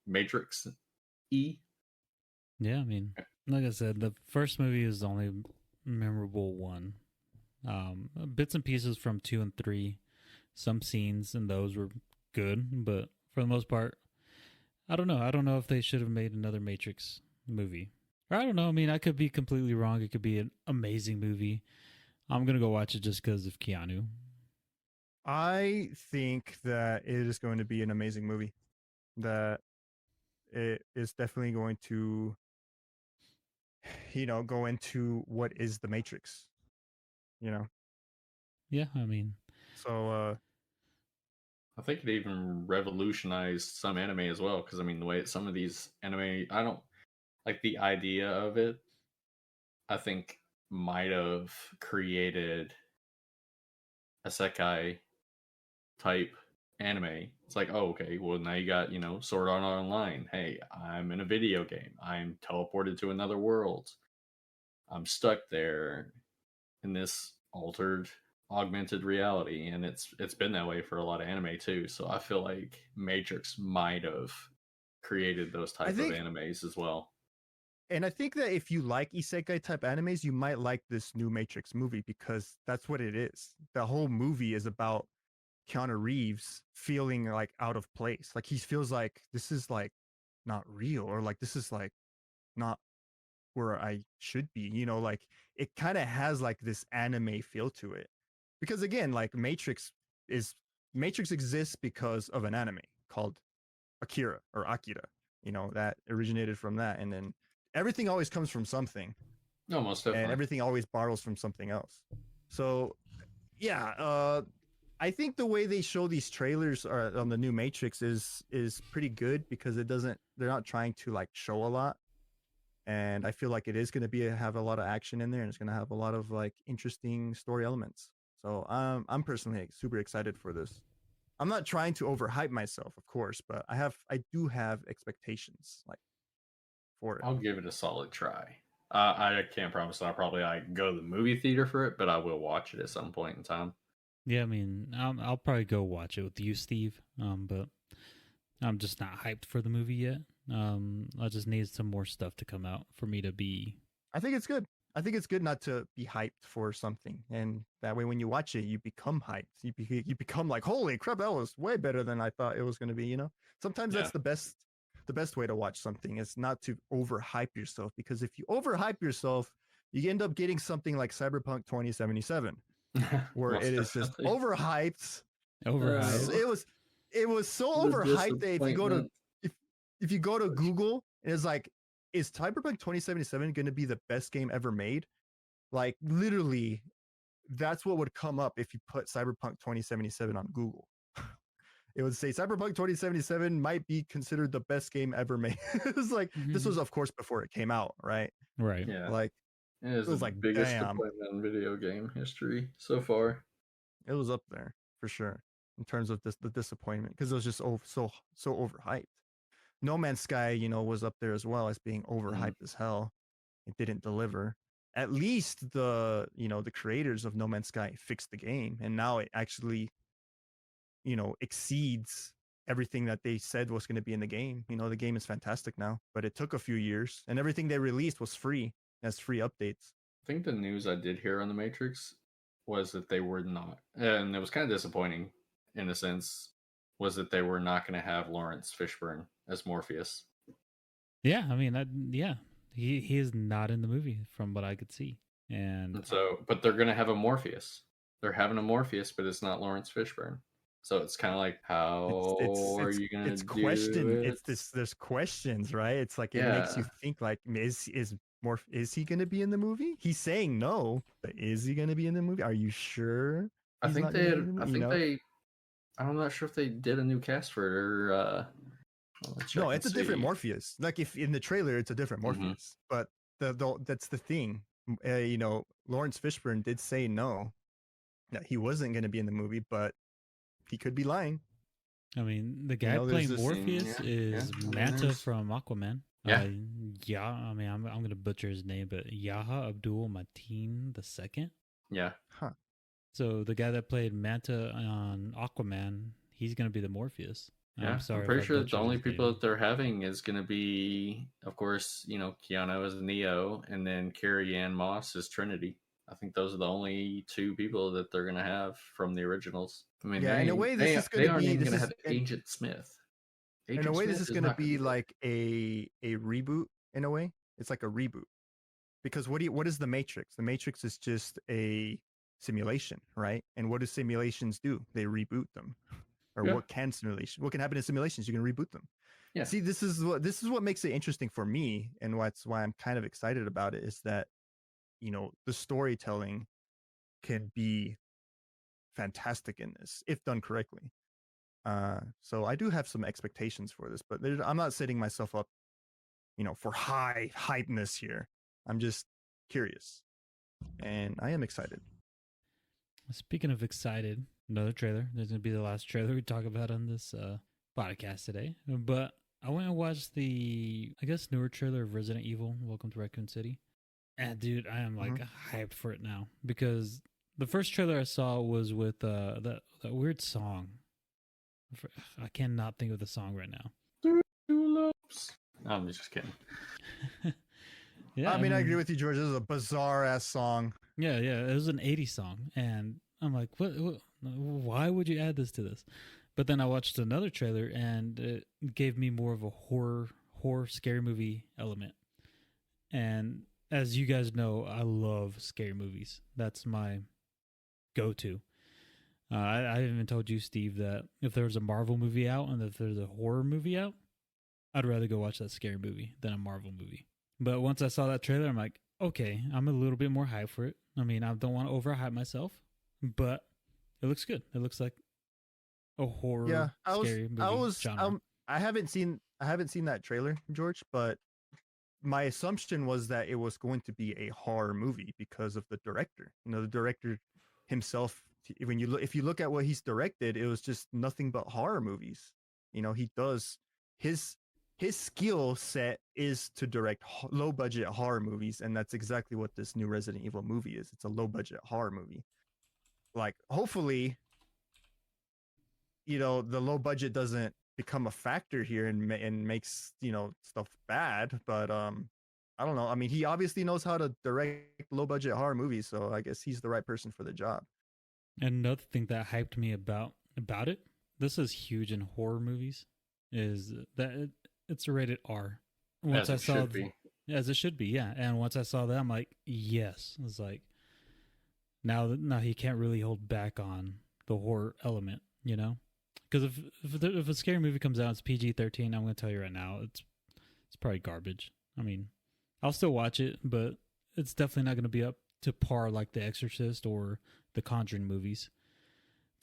Matrix E. Yeah, I mean, like I said, the first movie is the only memorable one. Bits and pieces from 2 and 3, some scenes in those were good, but for the most part, I don't know. I don't know if they should have made another Matrix movie. Or I don't know. I mean, I could be completely wrong. It could be an amazing movie. I'm going to go watch it just because of Keanu. I think that it is going to be an amazing movie. That it is definitely going to, go into what is the Matrix. Yeah, I mean. So, I think it even revolutionized some anime as well, because I mean the way some of these anime, I don't like the idea of it. I think might have created a isekai type anime. It's like, oh, okay, well now you got, Sword Art Online. Hey, I'm in a video game. I'm teleported to another world. I'm stuck there in this altered, augmented reality, and it's been that way for a lot of anime too. So I feel like Matrix might have created those type of animes as well. And I think that if you like isekai type animes, you might like this new Matrix movie because that's what it is. The whole movie is about Keanu Reeves feeling like out of place. Like he feels like this is like not real, or like this is like not where I should be. Like it kind of has like this anime feel to it. Because again, like Matrix exists because of an anime called Akira or Akira, that originated from that. And then everything always comes from something. No, most definitely. And everything always borrows from something else. So yeah, I think the way they show these trailers on the new Matrix is pretty good because they're not trying to like show a lot. And I feel like it is going to have a lot of action in there, and it's going to have a lot of like interesting story elements. So I'm personally super excited for this. I'm not trying to overhype myself, of course, but I do have expectations like for it. I'll give it a solid try. I can't promise that I'll probably go to the movie theater for it, but I will watch it at some point in time. Yeah, I mean, I'll probably go watch it with you, Steve. But I'm just not hyped for the movie yet. I just need some more stuff to come out for me to be. I think it's good. I think it's good not to be hyped for something, and that way when you watch it, you become hyped. You become like, holy crap, that was way better than I thought it was going to be. Sometimes that's the best way to watch something is not to overhype yourself, because if you overhype yourself, you end up getting something like Cyberpunk 2077, where it is just overhyped. It was so overhyped that if you go to Google, it's like, is Cyberpunk 2077 going to be the best game ever made? Like literally, that's what would come up if you put Cyberpunk 2077 on Google. It would say Cyberpunk 2077 might be considered the best game ever made. It's like, this was of course before it came out, right? Right. Yeah. Like it was like biggest disappointment in video game history so far. It was up there for sure in terms of the disappointment, because it was just so overhyped. No Man's Sky, was up there as well as being overhyped as hell. It didn't deliver. At least the creators of No Man's Sky fixed the game, and now it actually, exceeds everything that they said was going to be in the game. The game is fantastic now, but it took a few years, and everything they released was free as free updates. I think the news I did hear on the Matrix was that they were not, and it was kind of disappointing in a sense, was that they were not going to have Lawrence Fishburne as Morpheus. Yeah, I mean, he is not in the movie from what I could see, and so, but they're going to have a Morpheus. They're having a Morpheus, but it's not Lawrence Fishburne. So it's kind of like, how are you going to do it? There's questions, right? It's like it makes you think like, is he going to be in the movie? He's saying no, but is he going to be in the movie? Are you sure? I'm not sure if they did a new cast for it or. No, it's a different Morpheus. Like if in the trailer, it's a different Morpheus. But that's the thing. Lawrence Fishburne did say no, that he wasn't going to be in the movie, but he could be lying. I mean, the guy playing Morpheus is Manta from Aquaman. Yeah. I mean, I'm going to butcher his name, but Yaha Abdul Mateen II. Yeah. Huh. So the guy that played Manta on Aquaman, he's going to be the Morpheus. Yeah, I'm pretty sure the only people that they're having is going to be, of course, Keanu as Neo, and then Carrie-Anne Moss as Trinity. I think those are the only two people that they're going to have from the originals. I mean, in a way, this is going to be. Going to have Agent Smith. In a way, this is going to be like a reboot. In a way, it's like a reboot, because what is the Matrix? The Matrix is just a simulation, right? And what do simulations do? They reboot them. Or what can happen in simulations? You can reboot them. Yeah. See, this is what makes it interesting for me, and why I'm kind of excited about it, is that the storytelling can be fantastic in this if done correctly. So I do have some expectations for this, but I'm not setting myself up, for high hypeness here. I'm just curious, and I am excited. Speaking of excited, another trailer. There's going to be the last trailer we talk about on this podcast today. But I went and watched the, I guess, newer trailer of Resident Evil, Welcome to Raccoon City. And dude, I am like hyped for it now because the first trailer I saw was with that weird song. I cannot think of the song right now. I'm just kidding. Yeah, I mean, I agree with you, George. This is a bizarre ass song. Yeah, it was an 80s song, and I'm like, what? Why would you add this to this? But then I watched another trailer, and it gave me more of a horror scary movie element. And as you guys know, I love scary movies. That's my go-to. I even told you, Steve, that if there was a Marvel movie out and if there's a horror movie out, I'd rather go watch that scary movie than a Marvel movie. But once I saw that trailer, I'm like, okay, I'm a little bit more hyped for it. I mean, I don't want to overhype myself, but it looks good. It looks like a horror scary movie genre. I haven't seen that trailer, George, but my assumption was that it was going to be a horror movie because of the director. You know, the director himself, if you look at what he's directed, it was just nothing but horror movies. You know, he does his skill set is to direct low budget horror movies, and that's exactly what this new Resident Evil movie is. It's a low budget horror movie. Like, hopefully, you know, the low budget doesn't become a factor here and makes, you know, stuff bad, but I don't know. I mean, he obviously knows how to direct low budget horror movies, so I guess he's the right person for the job. And another thing that hyped me about it, this is huge in horror movies, is that it's rated R. Once as it should be, yeah. And once I saw that, I'm like, yes. It's like now he can't really hold back on the horror element, you know? Because if a scary movie comes out, it's PG-13. I'm going to tell you right now, it's probably garbage. I mean, I'll still watch it, but it's definitely not going to be up to par like The Exorcist or the Conjuring movies.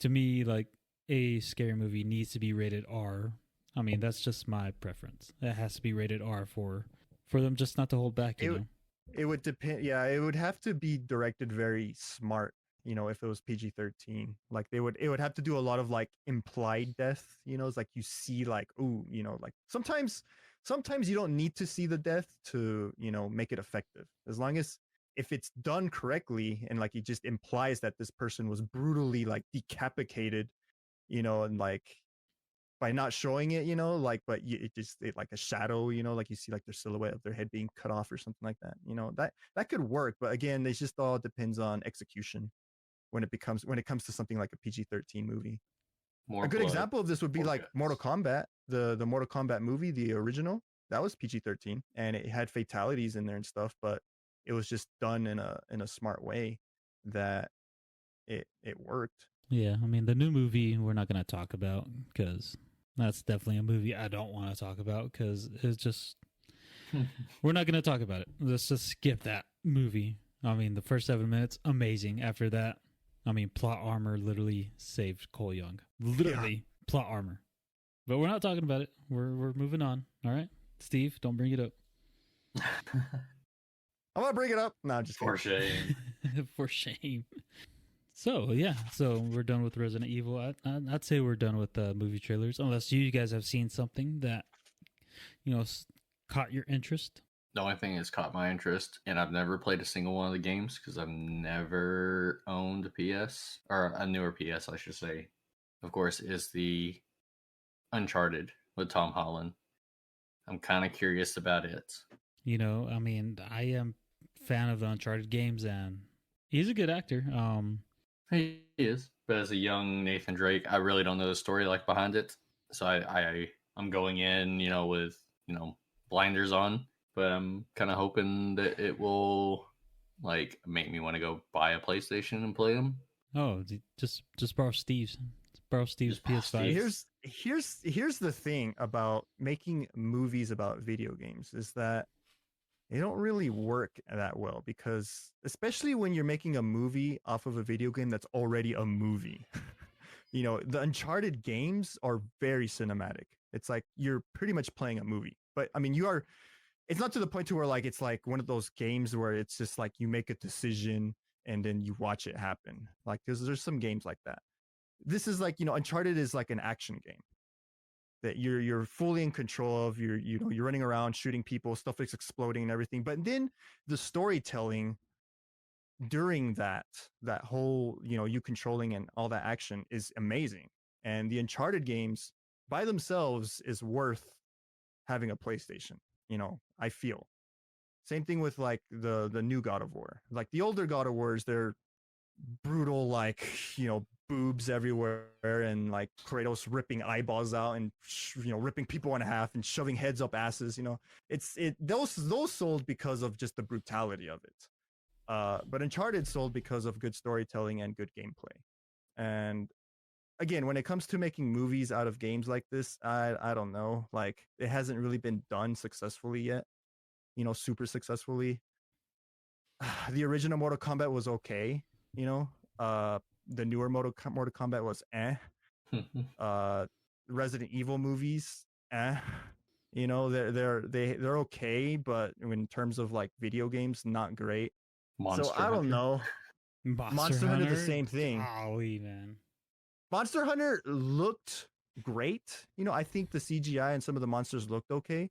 To me, like, a scary movie needs to be rated R. I mean, that's just my preference. It has to be rated R for them just not to hold back, you know? It would depend. Yeah, it would have to be directed very smart, you know, if it was PG-13. Like, it would have to do a lot of, like, implied death, you know? It's like you see, like, ooh, you know, like, sometimes you don't need to see the death to, you know, make it effective. As long as, if it's done correctly and, like, it just implies that this person was brutally, like, decapitated, you know, and, like, by not showing it, you know, like, but it like a shadow, you know, like you see like their silhouette of their head being cut off or something like that, you know, that could work. But again, it just all depends on execution when it comes to something like a PG-13 movie. A good example of this would be like Mortal Kombat, the Mortal Kombat movie, the original, that was PG-13 and it had fatalities in there and stuff, but it was just done in a smart way that it worked. Yeah, I mean, the new movie we're not going to talk about because that's definitely a movie I don't want to talk about because it's just, we're not going to talk about it. Let's just skip that movie. I mean, the first 7 minutes, amazing. After that, I mean, plot armor literally saved Cole Young. Literally, plot armor. But we're not talking about it. We're moving on. All right? Steve, don't bring it up. I'm going to bring it up. No, just for shame. For shame. So, yeah. So, we're done with Resident Evil. I'd say we're done with movie trailers, unless you guys have seen something that, you know, caught your interest. The only thing that's caught my interest, and I've never played a single one of the games because I've never owned a PS, or a newer PS, I should say, of course, is the Uncharted with Tom Holland. I'm kind of curious about it. You know, I mean, I am a fan of the Uncharted games, and he's a good actor. He is, but as a young Nathan Drake, I really don't know the story like behind it. So I'm going in, you know, with, you know, blinders on, but I'm kind of hoping that it will like make me want to go buy a PlayStation and play them. Oh, just borrow Steve's. Borrow Steve's PS5. Here's the thing about making movies about video games is that they don't really work that well because especially when you're making a movie off of a video game that's already a movie. You know, the Uncharted games are very cinematic. It's like you're pretty much playing a movie. But I mean, it's not to the point to where like it's like one of those games where it's just like you make a decision and then you watch it happen. Like there's some games like that. This is like, Uncharted is like an action game that you're fully in control of. You're running around shooting people, stuff is exploding and everything. But then the storytelling during that whole, you controlling and all that action is amazing. And the Uncharted games by themselves is worth having a PlayStation, I feel. Same thing with like the new God of War. Like the older God of Wars, they're brutal, like, boobs everywhere and like Kratos ripping eyeballs out and ripping people in half and shoving heads up asses. Those sold because of just the brutality of it. But Uncharted sold because of good storytelling and good gameplay. And again, when it comes to making movies out of games like this, I don't know. Like it hasn't really been done successfully yet. Super successfully. The original Mortal Kombat was okay. The newer Mortal Kombat was Resident Evil movies, they're okay, but in terms of like video games, not great. So I don't know. Monster Hunter, the same thing. Golly, man. Monster Hunter looked great. I think the CGI and some of the monsters looked okay,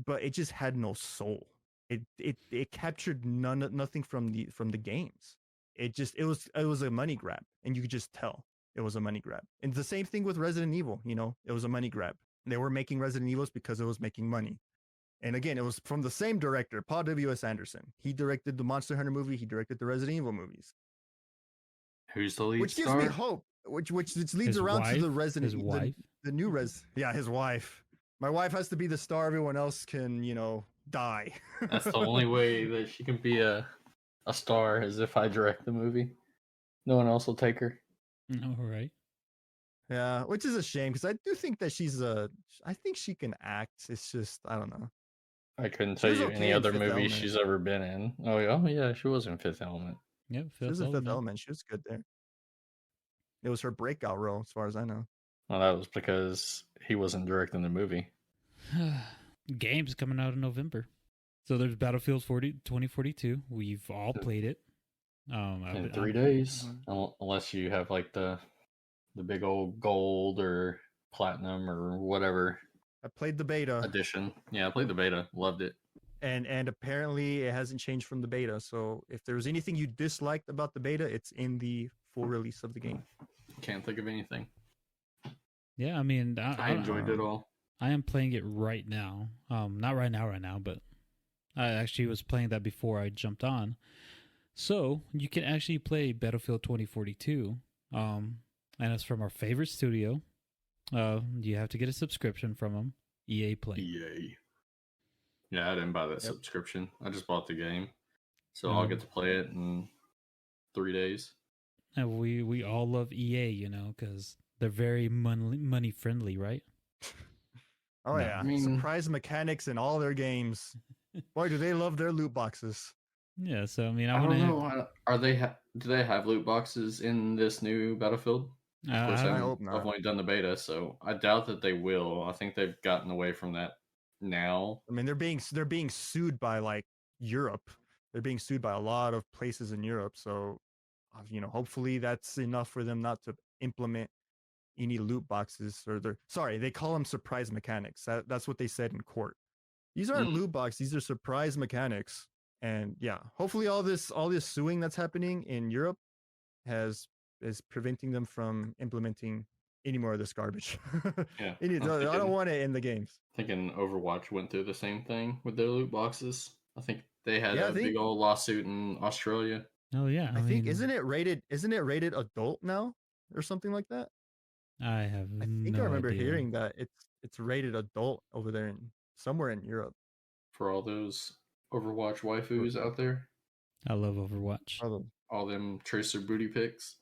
but it just had no soul. It captured nothing from the games. It was a money grab, and you could just tell it was a money grab. And the same thing with Resident Evil, it was a money grab. They were making Resident Evils because it was making money. And again, it was from the same director, Paul W.S. Anderson. He directed the Monster Hunter movie. He directed the Resident Evil movies. Who's the lead Which gives star? me hope. Which leads His around wife? to the Resident His Evil, wife? the new Yeah, his wife. My wife has to be the star. Everyone else can, die. That's the only way that she can be a star, is if I direct the movie. No one else will take her. All right. Yeah, which is a shame because I do think that I think she can act. It's just, I don't know. I couldn't tell was you okay any in other Fifth movie Element. she's ever been in. Oh yeah, she was in Fifth Element. Yep. She was in Fifth Element. She was good there. It was her breakout role, as far as I know. Well, that was because he wasn't directing the movie. Games coming out in November. So there's Battlefield 2042. We've all played it. In 3 days, unless you have like the big old gold or platinum or whatever. I played the beta edition. Yeah, I played the beta. Loved it. And apparently it hasn't changed from the beta. So if there was anything you disliked about the beta, it's in the full release of the game. Can't think of anything. Yeah, I mean, I enjoyed it all. I am playing it right now. Not right now, but I actually was playing that before I jumped on. So you can actually play Battlefield 2042. And it's from our favorite studio. You have to get a subscription from them. EA Play. EA. Yeah, I didn't buy that subscription. I just bought the game. So I'll get to play it in 3 days. And we all love EA, because they're very money friendly, right? Oh, yeah. I mean, surprise mechanics in all their games. Boy, do they love their loot boxes. Yeah, so I mean, I don't know. Do they have loot boxes in this new Battlefield? Of course, I hope not. I've only done the beta, so I doubt that they will. I think they've gotten away from that now. I mean, they're being sued by like Europe. They're being sued by a lot of places in Europe. So, hopefully that's enough for them not to implement any loot boxes, or they call them surprise mechanics. That's what they said in court. These aren't loot boxes; these are surprise mechanics. And yeah, hopefully all this suing that's happening in Europe is preventing them from implementing any more of this garbage. Yeah, I don't want it in the games. Thinking Overwatch went through the same thing with their loot boxes. I think they had a big old lawsuit in Australia. Oh yeah, I think isn't it rated adult now or something like that? I think I remember hearing that it's rated adult over there somewhere in Europe. For all those Overwatch waifus out there. I love Overwatch. All them Tracer booty pics.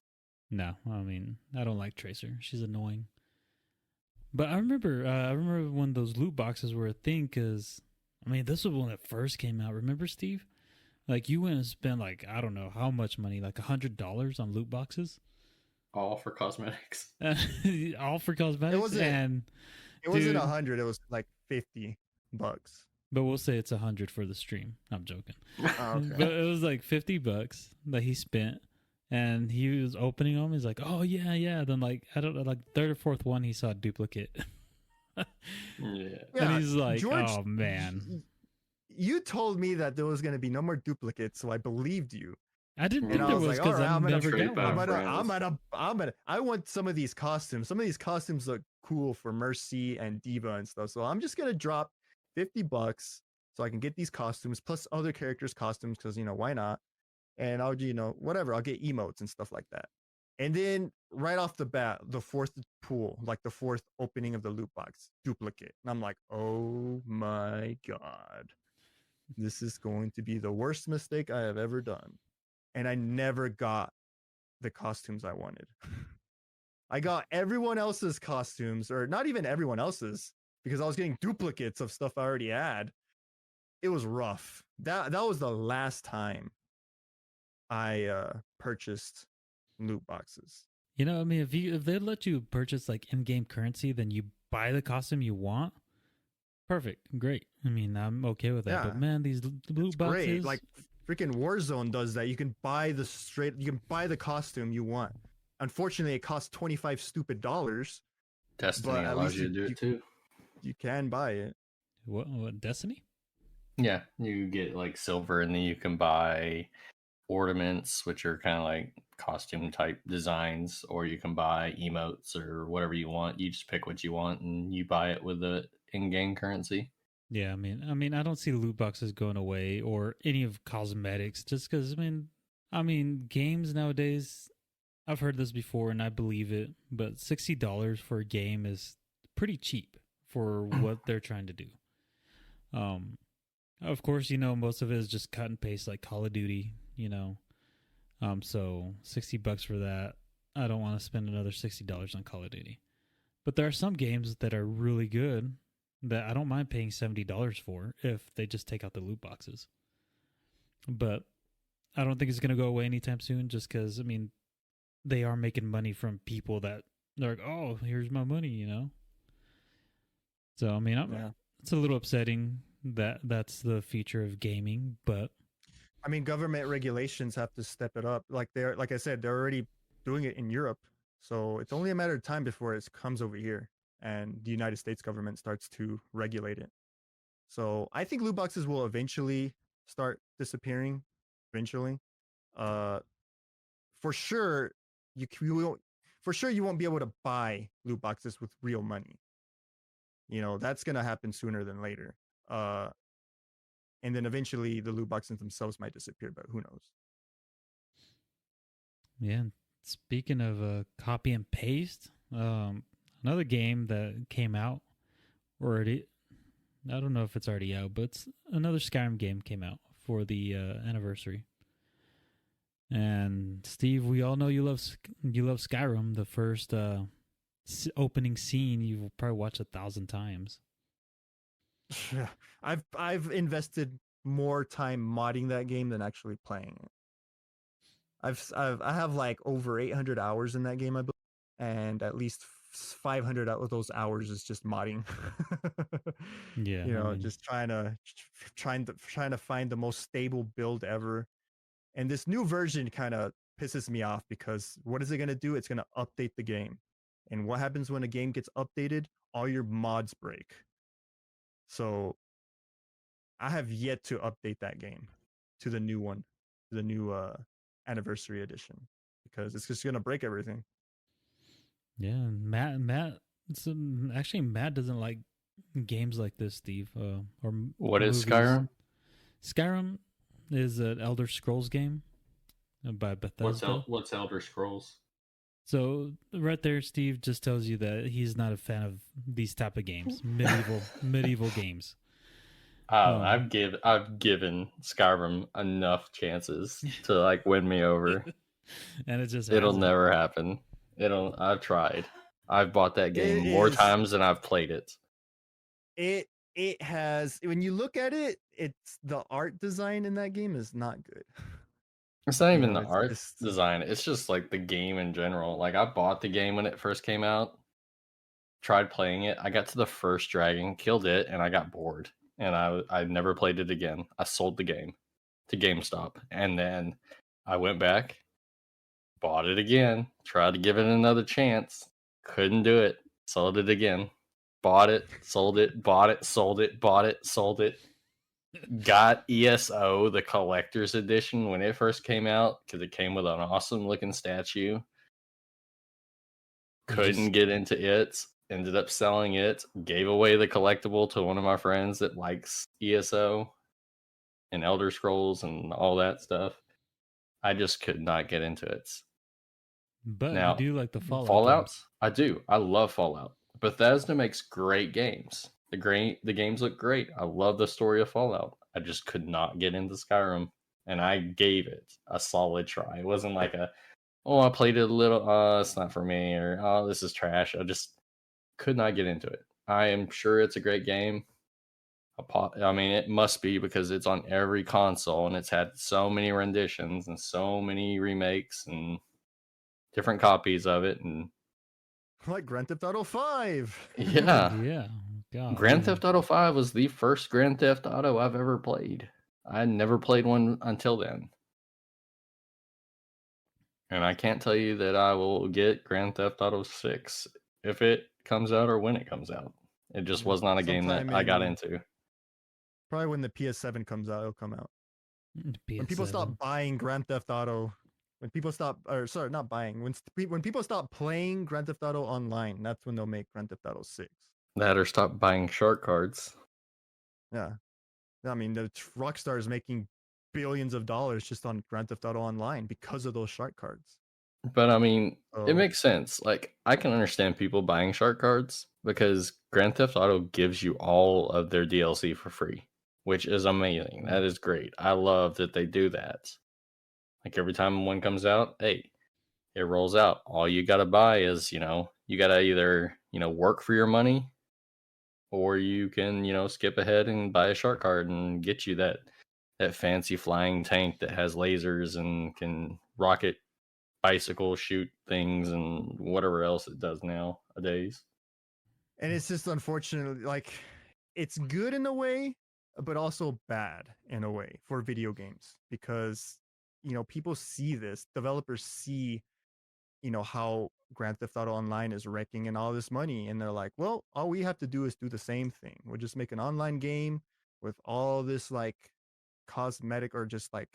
No, I mean, I don't like Tracer. She's annoying. But I remember when those loot boxes were a thing, because, I mean, this was when it first came out. Remember, Steve? Like, you went and spent, like, I don't know how much money, like $100 on loot boxes? All for cosmetics. All for cosmetics? It wasn't 100, it was like $50. but we'll say it's 100 for the stream. I'm joking. Oh, okay. But it was like $50 that he spent, and he was opening them. He's like, "Oh yeah." Then like I don't know, like third or fourth one, he saw a duplicate. Yeah. And he's like, George, "Oh man." You told me that there was going to be no more duplicates, so I believed you. I didn't think And I there was was like, all because right, I I'm gonna never trade got back. one. I want some of these costumes. Some of these costumes look cool for Mercy and Diva and stuff. So I'm just gonna drop $50 so I can get these costumes plus other characters' costumes because why not? And I'll whatever. I'll get emotes and stuff like that. And then right off the bat, the fourth pool, like the fourth opening of the loot box, duplicate. And I'm like, oh my god, this is going to be the worst mistake I have ever done. And I never got the costumes I wanted. I got everyone else's costumes, or not even everyone else's, because I was getting duplicates of stuff I already had. It was rough. That was the last time I purchased loot boxes. I mean, if they let you purchase like in-game currency, then you buy the costume you want. Perfect, great. I mean, I'm okay with that. Yeah. But man, these loot boxes, Great. Like freaking Warzone does that. You can buy the costume you want. Unfortunately, it costs $25 stupid dollars. Destiny allows you to do it too. You can buy it. What Destiny? Yeah, you get like silver, and then you can buy ornaments, which are kind of like costume type designs, or you can buy emotes or whatever you want. You just pick what you want, and you buy it with the in-game currency. Yeah, I mean, I don't see loot boxes going away or any of cosmetics, just because. I mean, games nowadays. I've heard this before, and I believe it, but $60 for a game is pretty cheap for what they're trying to do. Of course, most of it is just cut and paste, like Call of Duty. So $60 for that. I don't want to spend another $60 on Call of Duty. But there are some games that are really good that I don't mind paying $70 for if they just take out the loot boxes. But I don't think it's going to go away anytime soon, just because, they are making money from people that they're like, oh, here's my money, So, it's a little upsetting that that's the future of gaming, but Government regulations have to step it up. Like I said, they're already doing it in Europe. So it's only a matter of time before it comes over here and the United States government starts to regulate it. So I think loot boxes will eventually start disappearing. Eventually. For sure, you won't be able to buy loot boxes with real money. That's gonna happen sooner than later. And then eventually the loot boxes themselves might disappear, but who knows? Yeah. Speaking of copy and paste, another game that came out already. I don't know if it's already out, but it's another Skyrim game came out for the anniversary. And Steve, we all know you love Skyrim. The first opening scene you've probably watched 1,000 times. Yeah, I've invested more time modding that game than actually playing it. I have like over 800 hours in that game, I believe, and at least 500 out of those hours is just modding. Yeah, just trying to find the most stable build ever. And this new version kind of pisses me off because what is it going to do? It's going to update the game. And what happens when a game gets updated? All your mods break. So I have yet to update that game to the new one, to the new anniversary edition, because it's just going to break everything. Yeah, Matt. Actually, Matt doesn't like games like this, Steve. Or what movies. is Skyrim? Skyrim is an Elder Scrolls game by Bethesda. What's Elder Scrolls? So right there, Steve just tells you that he's not a fan of these type of games, medieval games. I've given Skyrim enough chances to like win me over, and it'll never happen. I've tried. I've bought that game more times than I've played it. It has, when you look at it, it's the art design in that game is not good. It's not even the art design. It's just like the game in general. Like I bought the game when it first came out, tried playing it. I got to the first dragon, killed it, and I got bored. and I never played it again. I sold the game to GameStop, and then I went back, bought it again, tried to give it another chance, couldn't do it, sold it again, bought it, sold it, bought it, sold it, bought it, sold it. Got ESO, the collector's edition, when it first came out because it came with an awesome looking statue. Couldn't get into it, ended up selling it, gave away the collectible to one of my friends that likes ESO and Elder Scrolls and all that stuff. I just could not get into it. But Now, you do like the Fallout games. I do. I love Fallout. Bethesda makes great games. The games look great. I love the story of Fallout. I just could not get into Skyrim, and I gave it a solid try. It wasn't like I played it a little, it's not for me, or oh, this is trash. I just could not get into it. I am sure it's a great game. I mean, it must be because it's on every console, and it's had so many renditions and so many remakes and different copies of it, and Like Grand Theft Auto 5. yeah. Yeah. God, Grand Theft Auto 5 was the first Grand Theft Auto I've ever played. I had never played one until then. And I can't tell you that I will get Grand Theft Auto 6 if it comes out or when it comes out. It just was not a game that I got into. Probably when the PS7 comes out, it'll come out. PS7. When people stop buying Grand Theft Auto, when people stop, or sorry, not buying, when people stop playing Grand Theft Auto Online, that's when they'll make Grand Theft Auto 6. That or stop buying shark cards. Yeah. I mean, the Rockstar is making billions of dollars just on Grand Theft Auto Online because of those shark cards. But I mean, it makes sense. Like, I can understand people buying shark cards because Grand Theft Auto gives you all of their DLC for free, which is amazing. That is great. I love that they do that. Like, every time one comes out, hey, it rolls out. All you got to buy is, you got to either, work for your money, or you can, skip ahead and buy a shark card and get you that fancy flying tank that has lasers and can rocket bicycle shoot things and whatever else it does nowadays. And it's just unfortunately, like, it's good in a way, but also bad in a way for video games because, people see this, developers see, how Grand Theft Auto Online is wrecking and all this money. And they're like, well, all we have to do is do the same thing. We'll just make an online game with all this like cosmetic or just like,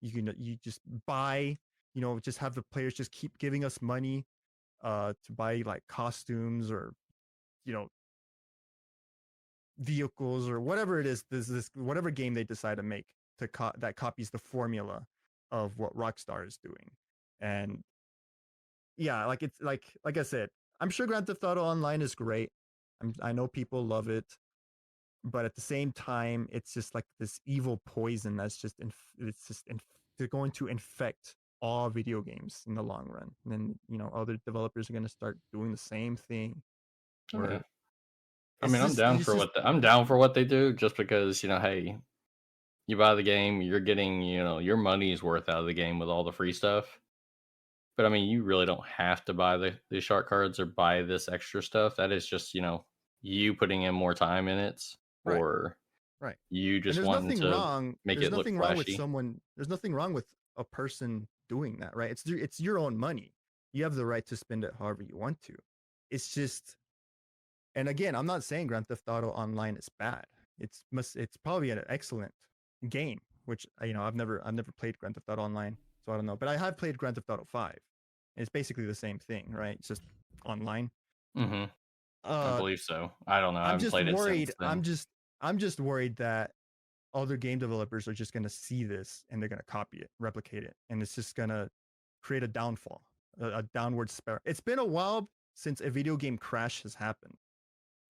you just buy, just have the players just keep giving us money to buy like costumes or, vehicles or whatever it is, this whatever game they decide to make that copies the formula of what Rockstar is doing. And yeah, like it's like I said, I'm sure Grand Theft Auto Online is great. I know people love it, but at the same time, it's just like this evil poison that's just they're going to infect all video games in the long run. And then other developers are going to start doing the same thing. Yeah. I mean, I'm down for what they do, just because hey, you buy the game, you're getting your money's worth out of the game with all the free stuff. But I mean, you really don't have to buy the shark cards or buy this extra stuff. That is just you putting in more time in it, or right. You just wanting to make it look flashy. There's nothing wrong with a person doing that, right? It's your own money. You have the right to spend it however you want to. It's just, and again, I'm not saying Grand Theft Auto Online is bad. It's probably an excellent game, which I've never played Grand Theft Auto Online, so I don't know. But I have played Grand Theft Auto 5. And it's basically the same thing, right? It's just online. Mm-hmm. I believe so. I don't know. I haven't played it since then. I'm just worried that other game developers are just going to see this and they're going to copy it, replicate it, and it's just going to create a downfall, a downward spiral. It's been a while since a video game crash has happened,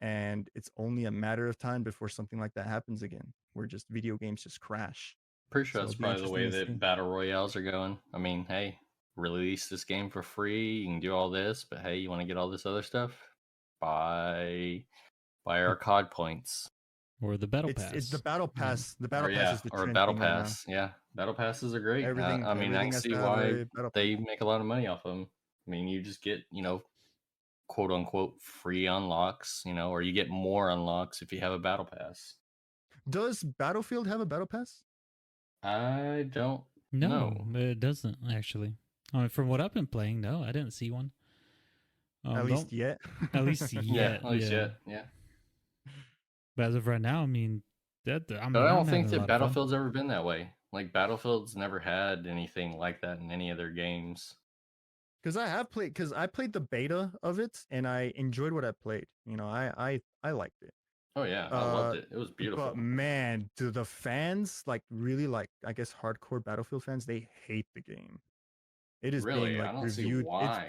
and it's only a matter of time before something like that happens again, where just video games just crash. Pretty sure that's probably the way that battle royales are going. I mean, hey, release this game for free, you can do all this, but hey, you want to get all this other stuff? Buy our COD points. Or the battle pass. It's the battle pass. The battle pass is the or a battle pass. Right, yeah, battle passes are great. I mean, I can see why they make a lot of money off of them. I mean, you just get quote unquote free unlocks, or you get more unlocks if you have a battle pass. Does Battlefield have a battle pass? I don't No, know. it doesn't actually. I mean, from what I've been playing, no, I didn't see one. At least yet. At least Yeah, yet, at least yeah. yet. Yeah. But as of right now, I mean, I'm But I don't having think a that lot of fun. Battlefield's ever been that way. Like Battlefield's never had anything like that in any other games. Because I played the beta of it and I enjoyed what I played. You know, I liked it. Oh yeah, I loved it. It was beautiful. But man, do the fans like really like I guess hardcore Battlefield fans, they hate the game. It is being Really, like I don't see reviewed. why.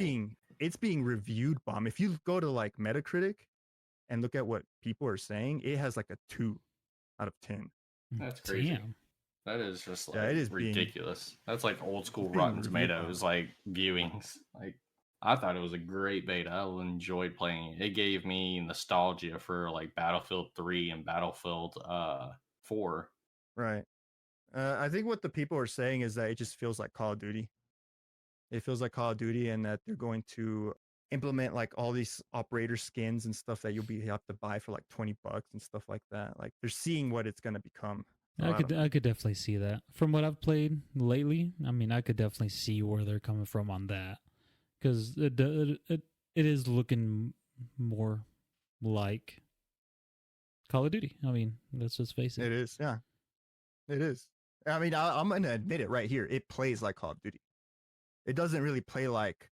It's being reviewed bomb. If you go to like Metacritic and look at what people are saying, it has like a 2 out of 10. That's crazy. Damn. That is just like it is ridiculous. That's like old school being Rotten reviewed Tomatoes like viewings. Like I thought it was a great beta. I enjoyed playing it. It gave me nostalgia for like Battlefield 3 and Battlefield 4. Right. I think what the people are saying is that it just feels like Call of Duty. It feels like Call of Duty, and that they're going to implement like all these operator skins and stuff that you have to buy for like $20 and stuff like that. Like they're seeing what it's going to become. So I could definitely see that. From what I've played lately, I mean, I could definitely see where they're coming from on that. Because it is looking more like Call of Duty. I mean, let's just face it. It is, yeah. It is. I mean, I'm going to admit it right here. It plays like Call of Duty. It doesn't really play like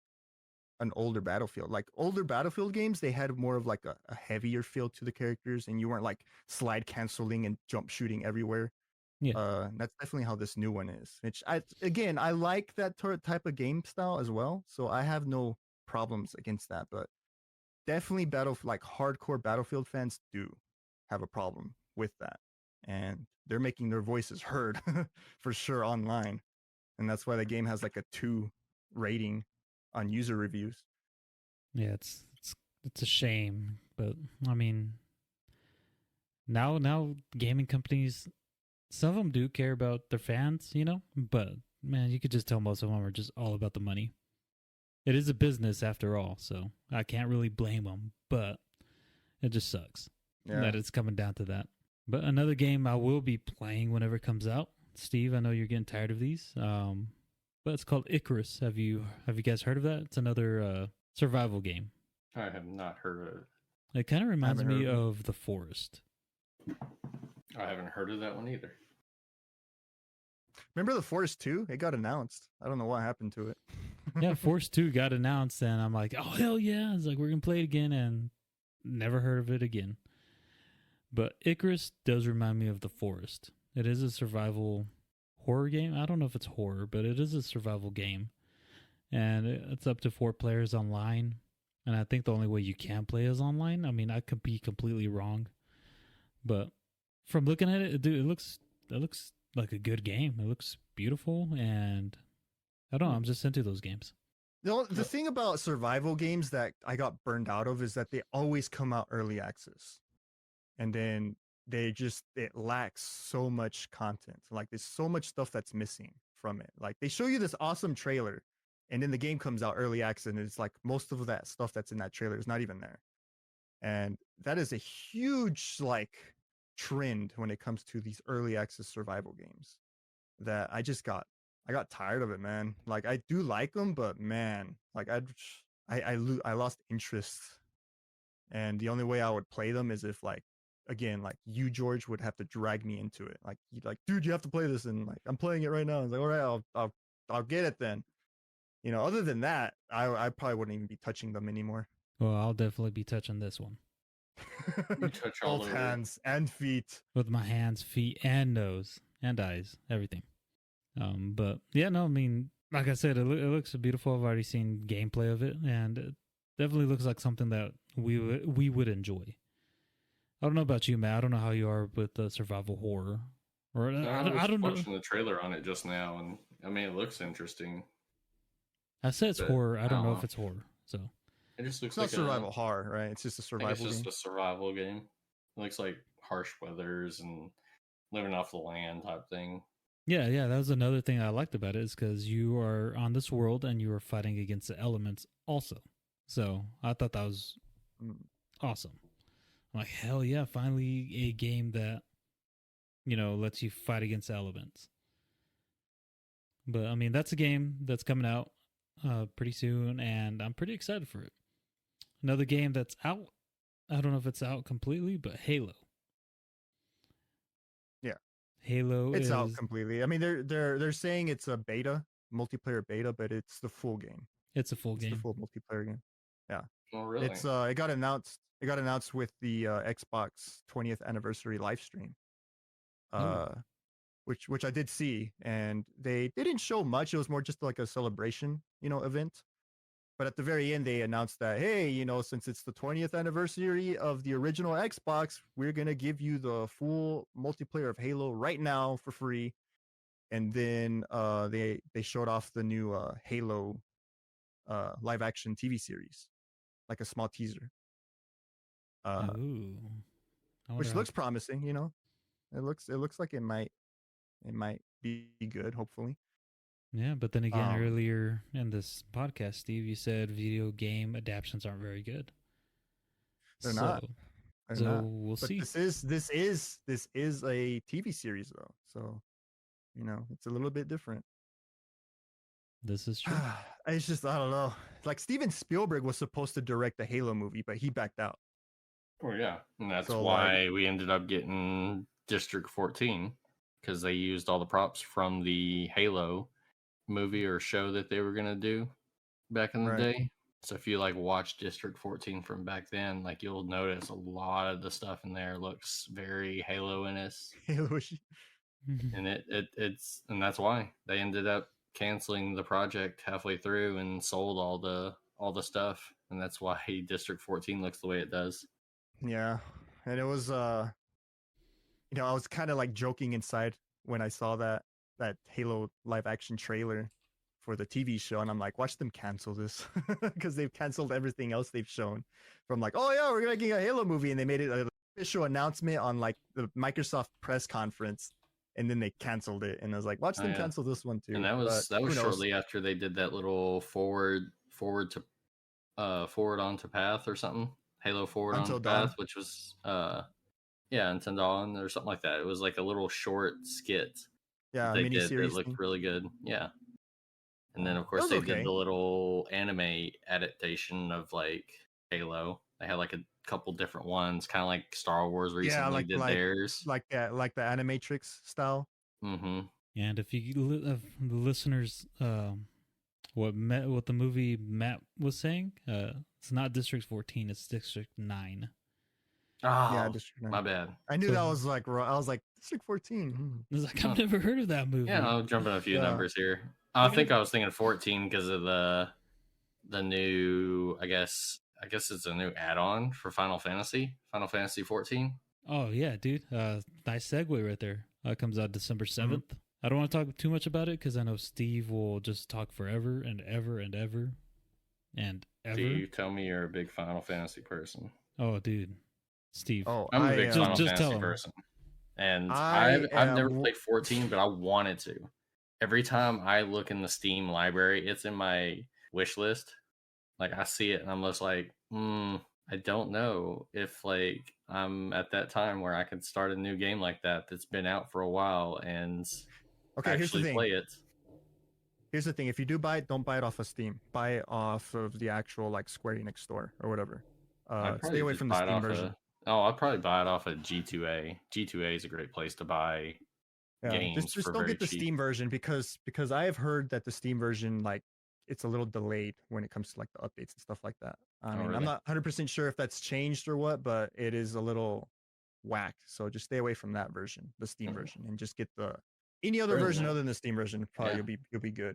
an older Battlefield. Like older Battlefield games, they had more of like a heavier feel to the characters, and you weren't like slide canceling and jump shooting everywhere. Yeah. That's definitely how this new one is. Which I like that type of game style as well, so I have no problems against that. But definitely like hardcore Battlefield fans do have a problem with that, and they're making their voices heard for sure online, and that's why the game has like a 2 rating on user reviews. Yeah, it's a shame, but I mean, now gaming companies, some of them do care about their fans, you know, but man, you could just tell most of them are just all about the money. It is a business after all, so I can't really blame them, but it just sucks that it's coming down to that. But another game I will be playing whenever it comes out, Steve, I know you're getting tired of these, but it's called Icarus. Have you guys heard of that? It's another survival game. I have not heard of it. It kind of reminds me of The Forest. I haven't heard of that one either. Remember The Forest 2? It got announced. I don't know what happened to it. Yeah, Forest 2 got announced, and I'm like, oh, hell yeah. It's like, we're going to play it again, and never heard of it again. But Icarus does remind me of The Forest. It is a survival horror game. I don't know if it's horror, but it is a survival game. And it's up to 4 players online. And I think the only way you can play is online. I mean, I could be completely wrong. But from looking at it, dude, it looks like a good game. It looks beautiful, and I don't know. I'm just into those games. The thing about survival games that I got burned out of is that they always come out early access. And then it lacks so much content. Like there's so much stuff that's missing from it. Like they show you this awesome trailer, and then the game comes out early access, and it's like most of that stuff that's in that trailer is not even there. And that is a huge like trend when it comes to these early access survival games that I got tired of it, man. Like I do like them, but man, like I lost interest. And the only way I would play them is if like, again, like you, George, would have to drag me into it. Like you'd like, dude, you have to play this, and like I'm playing it right now. It's like, all right, I'll get it then. You know, other than that, I probably wouldn't even be touching them anymore. Well, I'll definitely be touching this one. You touch all Both over hands and feet. With my hands, feet, and nose, and eyes, everything. But yeah, no, I mean, like I said, it looks beautiful. I've already seen gameplay of it, and it definitely looks like something that we would enjoy. I don't know about you, Matt. I don't know how you are with the survival horror. Or I don't know. watching the trailer on it just now, and I mean, it looks interesting. I said it's horror. I don't know if it's horror. So it just looks it's like not survival horror, right? It's just a survival game. It's just a survival game. It looks like harsh weathers and living off the land type thing. Yeah, that was another thing I liked about it, is because you are on this world and you are fighting against the elements also. So I thought that was awesome. I'm like, hell yeah, finally a game that lets you fight against elements. But I mean, that's a game that's coming out pretty soon, and I'm pretty excited for it. Another game that's out. I don't know if it's out completely, but Halo. Yeah, Halo it's is out completely. I mean, they're saying it's a beta, multiplayer beta, but it's the full game. It's a full It's game. the full multiplayer game. Yeah. Oh, really? It's it got announced. It got announced with the Xbox 20th anniversary live stream. Which I did see, and they didn't show much. It was more just like a celebration, event. But at the very end, they announced that, hey, since it's the 20th anniversary of the original Xbox, we're gonna give you the full multiplayer of Halo right now for free. And then they showed off the new Halo live action TV series, like a small teaser. Ooh. Which looks promising, It looks like it might be good, hopefully. Yeah, but then again, earlier in this podcast, Steve, you said video game adaptations aren't very good. They're not. We'll but see. This is a TV series though, so it's a little bit different. This is true. It's just, I don't know. Like Steven Spielberg was supposed to direct the Halo movie, but he backed out. Oh yeah, and that's why we ended up getting District 14, because they used all the props from the Halo movie or show that they were gonna do back in the day. So if you watch District 14 from back then, you'll notice a lot of the stuff in there looks very Halo-iness. Halo-ish. And it's that's why they ended up canceling the project halfway through and sold all the stuff, and that's why District 14 looks the way it does. Yeah, and it was I was kind of joking inside when I saw that Halo live action trailer for the TV show, and I'm like, watch them cancel this, because they've canceled everything else they've shown from oh yeah, we're making a Halo movie, and they made it an official announcement on the Microsoft press conference, and then they canceled it, and I was like, watch them cancel this one too. And that was shortly after they did that little forward onto path or something. Halo Forward onto Path, which was Until Dawn or something like that. It was a little short skit. Yeah, they mini did. series. It looked really good. Yeah. And then of course did the little anime adaptation of Halo. They had a couple different ones, kind of like Star Wars recently did theirs. Like the Animatrix style. Mm-hmm. And if you the listeners what the movie Matt was saying, it's not District 14, it's District 9. Oh, yeah, District 9. My bad. I knew that was I was like, District 14. I was like, I've never heard of that movie. Yeah, I'll jump in a few numbers here. I think I was thinking 14 because of the new, I guess it's a new add-on for Final Fantasy 14. Oh yeah, dude. Nice segue right there. It comes out December 7th. Mm-hmm. I don't want to talk too much about it because I know Steve will just talk forever and ever and ever and ever. Do you tell me you're a big Final Fantasy person? Oh, dude. Steve. Oh, I'm a big Final Fantasy person. And I've never played 14, but I wanted to. Every time I look in the Steam library, it's in my wish list. I see it and I'm just like, I don't know if I'm at that time where I can start a new game like that's been out for a while and actually play it. Here's the thing: if you do buy it, don't buy it off of Steam. Buy it off of the actual Square Enix store or whatever. Stay away from the Steam version. I'll probably buy it off of G2A. G2A is a great place to buy games. Just don't get the Steam version because I have heard that the Steam version it's a little delayed when it comes to the updates and stuff like that. Really? I'm not 100% sure if that's changed or what, but it is a little whack. So just stay away from that version, the Steam version, and just get any other version other than the Steam version. Probably you'll be good.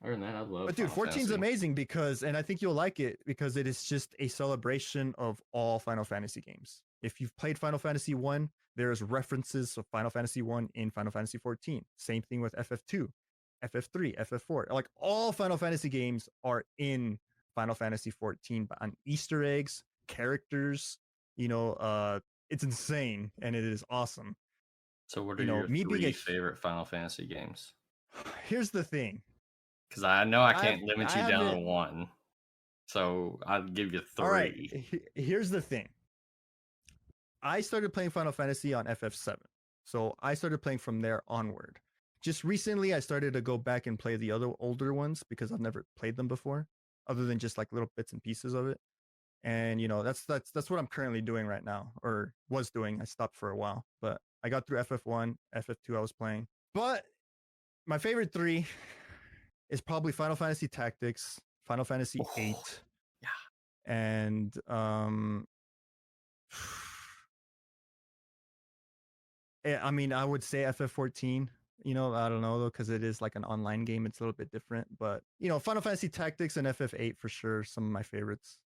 Other than that, I love. But dude, 14 is amazing and I think you'll like it because it is just a celebration of all Final Fantasy games. If you've played Final Fantasy 1, there's references of Final Fantasy 1 in Final Fantasy 14. Same thing with FF2, FF3, FF4. All Final Fantasy games are in Final Fantasy 14 on Easter eggs, characters. It's insane and it is awesome. So what are your three favorite Final Fantasy games? Here's the thing. Because I know I can't limit you down to one. So I'll give you three. All right. Here's the thing. I started playing Final Fantasy on FF7. So I started playing from there onward. Just recently, I started to go back and play the other older ones because I've never played them before, other than just like little bits and pieces of it. And that's what I'm currently doing right now, or was doing. I stopped for a while, but I got through FF1, FF2. I was playing, but my favorite three is probably Final Fantasy Tactics, Final Fantasy VIII, yeah. and I mean, I would say FF14. I don't know though, because it is like an online game. It's a little bit different, but Final Fantasy Tactics and FF8 for sure, some of my favorites.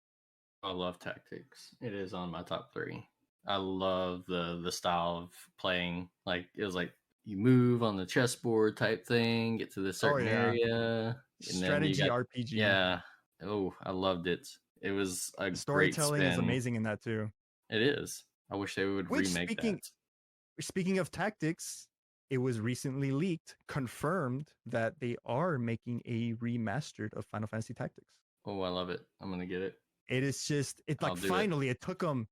I love Tactics. It is on my top 3. I love the style of playing. Like it was like you move on the chessboard type thing, get to this certain area, and strategy then you got, RPG. Yeah. Oh, I loved it. It was a The storytelling great is spin. amazing in that too. It is. I wish they would remake that. Speaking of Tactics, it was recently leaked, confirmed that they are making a remastered of Final Fantasy Tactics. Oh, I love it. I'm gonna get it. It is just finally it took them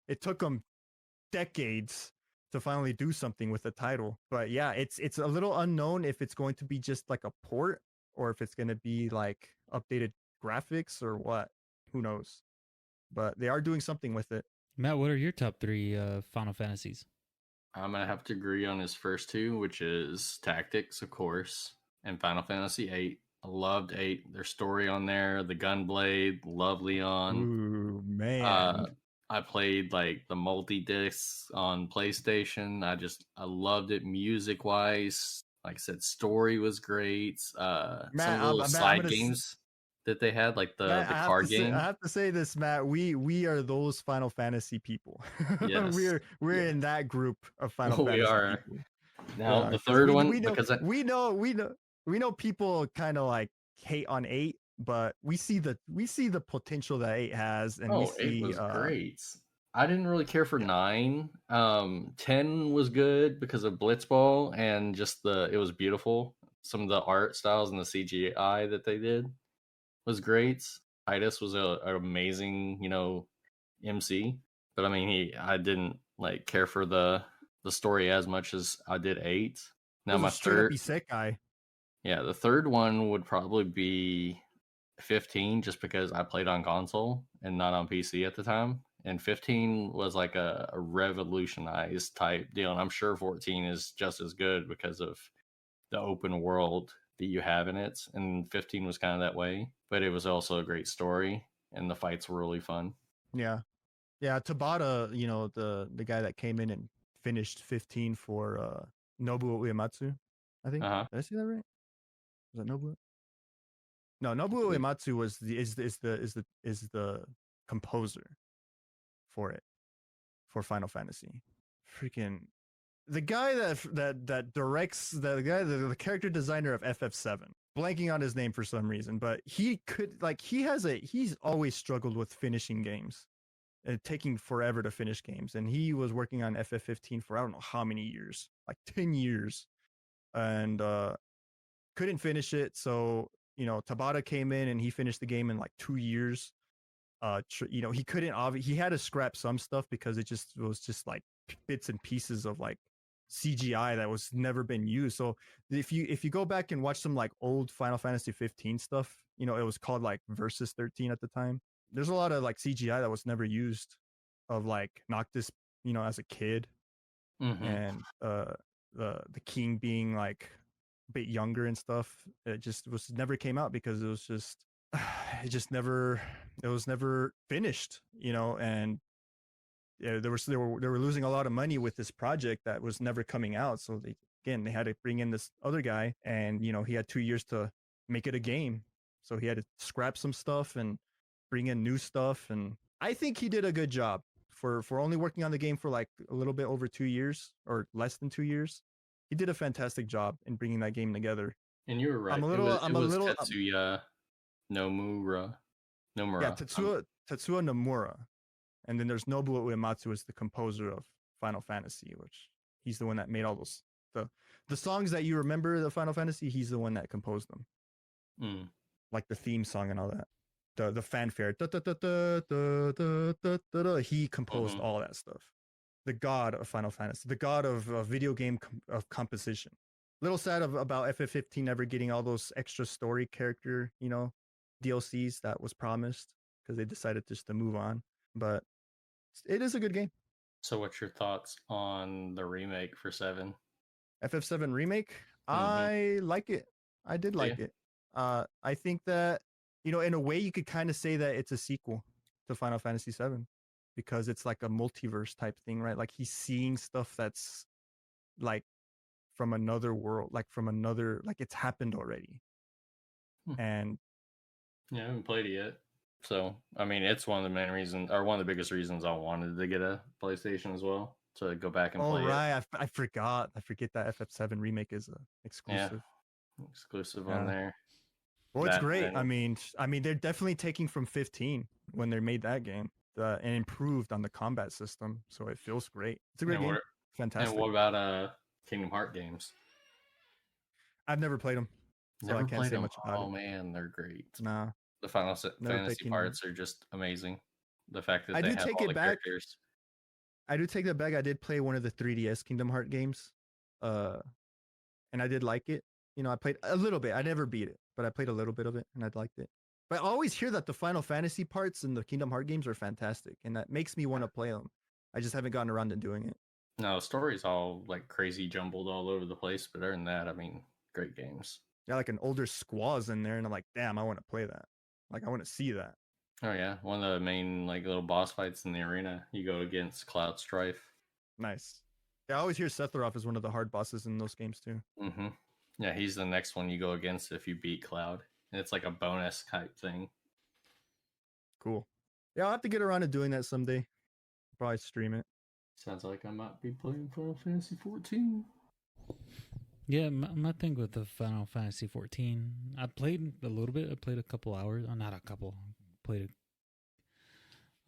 decades to finally do something with the title. But yeah, it's a little unknown if it's going to be just like a port or if it's going to be like updated graphics or what. Who knows? But they are doing something with it. Matt, what are your top 3 Final Fantasies? I'm gonna have to agree on his first 2, which is Tactics, of course, and Final Fantasy VIII. I loved 8. Their story on there, the Gunblade, love Leon. Ooh, man. I played like the multi-discs on PlayStation. I loved it music wise. Like I said, story was great. Some of the little side games that they had, like the card game. I have to say this, Matt. We are those Final Fantasy people. Yes. we're in that group of Final Fantasy we are. people. Now the third one, we know people kind of like hate on 8, but we see the potential that 8 has, and we see 8 was great. I didn't really care for 9. 10 was good because of Blitzball and just it was beautiful. Some of the art styles and the CGI that they did was great. Titus was an amazing, MC. But I mean, I didn't like care for the story as much as I did 8. Now my third Isekai. Yeah, the third one would probably be 15, just because I played on console and not on PC at the time. And 15 was like a revolutionized type deal. And I'm sure 14 is just as good because of the open world that you have in it. And 15 was kind of that way. But it was also a great story. And the fights were really fun. Yeah. Yeah. Tabata, the guy that came in and finished 15 for Nobuo Uematsu, I think. Did I say that right? Was that Nobuo? No, Nobuo Uematsu is the composer for it, for Final Fantasy. Freaking the guy that directs, the character designer of FF7, blanking on his name for some reason, but he's always struggled with finishing games and taking forever to finish games, and he was working on FF15 for I don't know how many years, like 10 years, and couldn't finish it. So Tabata came in and he finished the game in like 2 years. He couldn't he had to scrap some stuff because it was just like bits and pieces of like CGI that was never been used. So if you go back and watch some like old Final Fantasy 15 stuff, it was called like Versus 13 at the time. There's a lot of like CGI that was never used of like Noctis, as a kid, and the king being like a bit younger and stuff. It just never came out because it was never finished, and they were losing a lot of money with this project that was never coming out. So they had to bring in this other guy, and he had 2 years to make it a game. So he had to scrap some stuff and bring in new stuff, and I think he did a good job for only working on the game for like a little bit over 2 years or less than 2 years. He did a fantastic job in bringing that game together. And you were right. It was Tetsuya Nomura. Yeah, Tetsuya Nomura. And then there's Nobuo Uematsu as the composer of Final Fantasy, which he's the one that made all those the songs that you remember the Final Fantasy. He's the one that composed them, like the theme song and all that, the fanfare. He composed all that stuff. the god of Final Fantasy, the god of video game of composition. Little sad about FF15 never getting all those extra story character, DLCs that was promised because they decided just to move on. But it is a good game. So, what's your thoughts on the remake for 7? FF7 remake, Mhm. I like it. I did like it. I think that, in a way you could kind of say that it's a sequel to Final Fantasy 7 because it's like a multiverse type thing, right? Like he's seeing stuff that's like from another world, like it's happened already. And yeah, I haven't played it yet. So, I mean, it's one of the main reasons, or one of the biggest reasons I wanted to get a PlayStation as well, to go back and play it. I forgot. I forget that FF7 remake is a exclusive. Yeah, exclusive on there. Well, it's great. I mean, they're definitely taking from 15 when they made that game and improved on the combat system, so it feels great. It's a great game. Fantastic. And what about Kingdom Hearts games? I've never played them, so I can't say much about it. Oh man, they're great. Nah, the Final Fantasy parts are just amazing. The fact that they have all the characters. I do take that back. I did play one of the 3DS Kingdom Hearts games, and I did like it. I played a little bit. I never beat it, but I played a little bit of it, and I liked it. But I always hear that the Final Fantasy parts in the Kingdom Hearts games are fantastic, and that makes me want to play them. I just haven't gotten around to doing it. No, the story's all like crazy jumbled all over the place, but other than that, I mean, great games. Yeah, like an older squaw's in there, and I'm like, damn, I want to play that. Like, I want to see that. Oh yeah, one of the main like little boss fights in the arena, you go against Cloud Strife. Nice. Yeah, I always hear Sephiroth is one of the hard bosses in those games too. Mm-hmm. Yeah, he's the next one you go against if you beat Cloud. And it's like a bonus type thing. Cool. Yeah, I'll have to get around to doing that someday. Probably stream it. Sounds like I might be playing Final Fantasy 14. Yeah, my thing with the Final Fantasy 14, I played a little bit. I played a couple hours. Not a couple. Played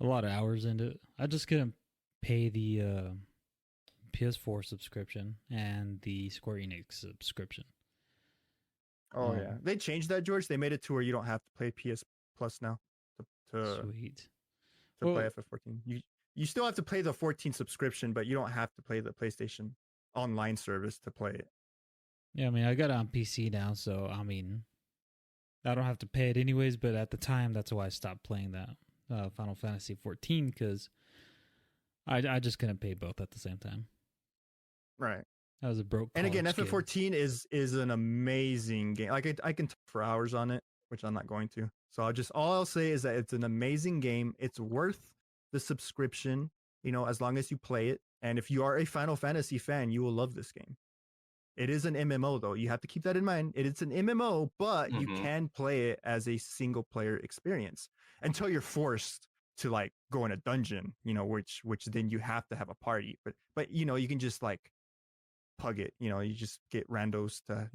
a lot of hours into it. I just couldn't pay the PS4 subscription and the Square Enix subscription. Oh yeah, they changed that, George. They made it to where you don't have to play PS Plus now to sweet to play FF14. You still have to pay the 14 subscription, but you don't have to play the PlayStation online service to play it. Yeah, I mean, I got it on PC now, so I mean, I don't have to pay it anyways. But at the time, that's why I stopped playing that Final Fantasy 14 because I just couldn't pay both at the same time. Right. That was a broke. And again, FF14 is an amazing game. Like I can talk for hours on it, which I'm not going to. So all I'll say is that it's an amazing game. It's worth the subscription, as long as you play it. And if you are a Final Fantasy fan, you will love this game. It is an MMO though. You have to keep that in mind. It's an MMO, but you can play it as a single player experience until you're forced to like go in a dungeon, which then you have to have a party. But you can just like pug it, you just get randos to,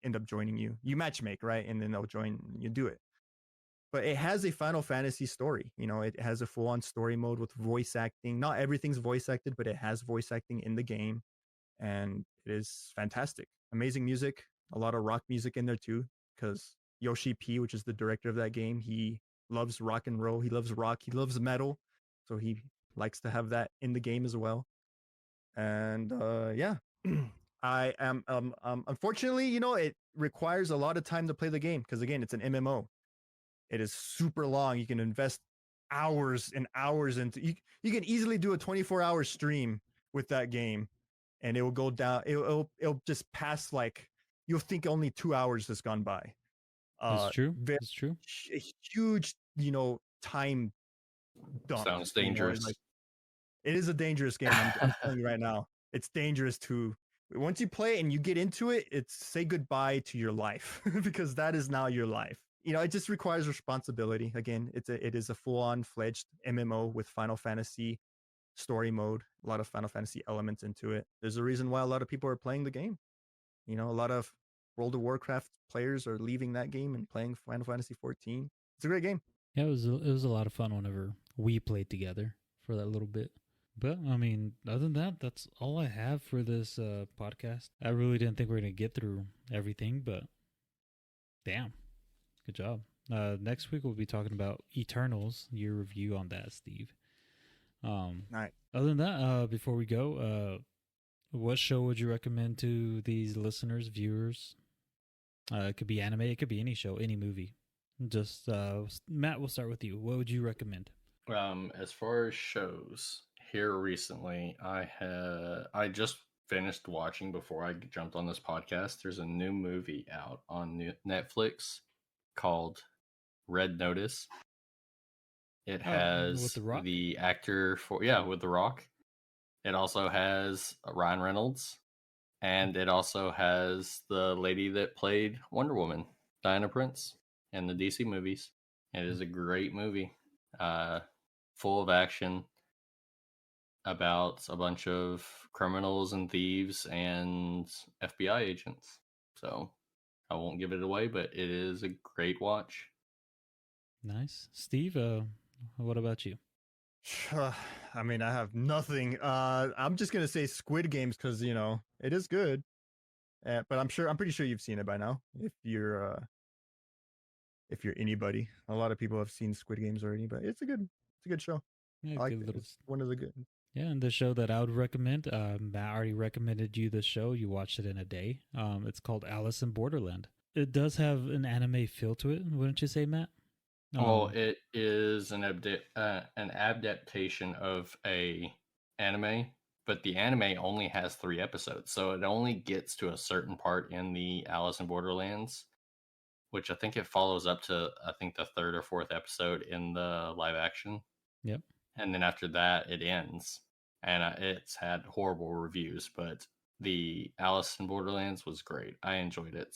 end up joining you. You matchmake, right? And then they'll join, you do it. But it has a Final Fantasy story. It has a full-on story mode with voice acting. Not everything's voice acted, but it has voice acting in the game. And it is fantastic. Amazing music. A lot of rock music in there too, because Yoshi P, which is the director of that game, he loves rock and roll. He loves rock. He loves metal. So he likes to have that in the game as well. And yeah, I am unfortunately, it requires a lot of time to play the game because again, it's an MMO. It is super long. You can invest hours and hours into. You can easily do a 24-hour stream with that game, and it will go down. It'll just pass like you'll think only 2 hours has gone by. That's true. That's true. A huge, time dump. Sounds dangerous. It is a dangerous game. I'm telling you right now. It's dangerous to once you play it and you get into it. It's say goodbye to your life because that is now your life. It just requires responsibility. Again, it is a full-on fledged MMO with Final Fantasy story mode, a lot of Final Fantasy elements into it. There's a reason why a lot of people are playing the game. A lot of World of Warcraft players are leaving that game and playing Final Fantasy 14. It's a great game. Yeah, it was a lot of fun whenever we played together for that little bit. But, I mean, other than that, that's all I have for this podcast. I really didn't think we were going to get through everything, but damn. Good job. Next week, we'll be talking about Eternals, your review on that, Steve. Nice. Other than that, before we go, what show would you recommend to these listeners, viewers? It could be anime, it could be any show, any movie. Just Matt, we'll start with you. What would you recommend? As far as shows, here recently, I just finished watching before I jumped on this podcast. There's a new movie out on Netflix called Red Notice. It has with The Rock? the actor with The Rock. It also has Ryan Reynolds, and it also has the lady that played Wonder Woman, Diana Prince, in the DC movies. It is a great movie, full of action about a bunch of criminals and thieves and FBI agents. So I won't give it away, but it is a great watch. Nice. Steve, what about you? I mean, I have nothing. I'm just gonna say Squid Games because it is good. But I'm pretty sure you've seen it by now. If you're anybody, a lot of people have seen Squid Games already. But it's a good show. Yeah, I like good it. little. It's one of the good. Yeah, and the show that I would recommend, Matt already recommended you the show. You watched it in a day. It's called Alice in Borderland. It does have an anime feel to it, wouldn't you say, Matt? Well, it is an adaptation of a anime, but the anime only has 3 episodes, so it only gets to a certain part in the Alice in Borderlands, which I think it follows up to the 3rd or 4th episode in the live action. Yep. And then after that, it ends, and it's had horrible reviews, but the Alice in Borderlands was great. I enjoyed it.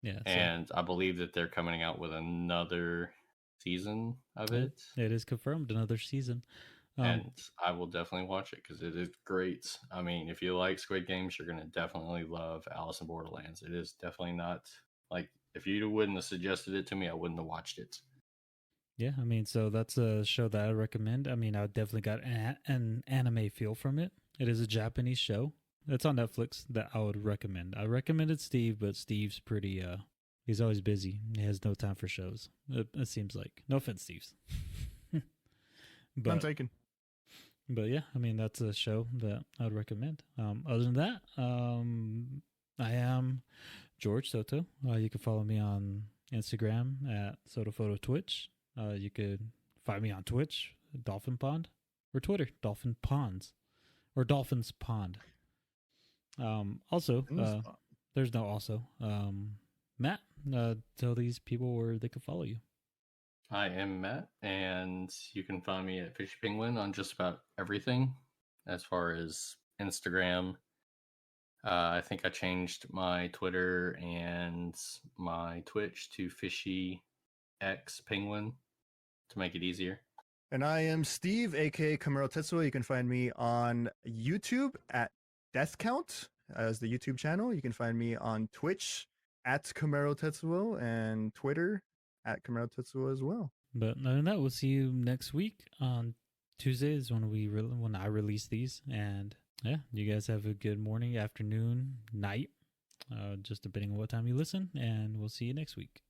Yeah, and I believe that they're coming out with another season of it. It is confirmed, another season. And I will definitely watch it because it is great. I mean, if you like Squid Games, you're going to definitely love Alice in Borderlands. It is definitely not, like, if you wouldn't have suggested it to me, I wouldn't have watched it. Yeah, I mean, so that's a show that I recommend. I mean, I definitely got an anime feel from it. It is a Japanese show. It's on Netflix that I would recommend. I recommended Steve, but Steve's pretty, he's always busy. He has no time for shows. It seems like. No offense, Steve's. I'm taken. But yeah, I mean, that's a show that I would recommend. Other than that, I am George Soto. You can follow me on Instagram at SotoPhoto Twitch. You could find me on Twitch, DolphinPond, or Twitter, DolphinPonds, or Dolphins Pond. Also, there's no also. Matt, tell these people where they can follow you. I am Matt, and you can find me at fishiexpenguin on just about everything as far as Instagram. I think I changed my Twitter and my Twitch to fishiexpenguin to make it easier. And I am Steve, aka Camaro Tetsuo. You can find me on YouTube at Death Count as the YouTube channel. You can find me on Twitch at Camaro Tetsuo and Twitter at Camaro Tetsuo as well. But other than that, we'll see you next week on Tuesdays when I release these. And yeah, you guys have a good morning, afternoon, night, just depending on what time you listen. And we'll see you next week.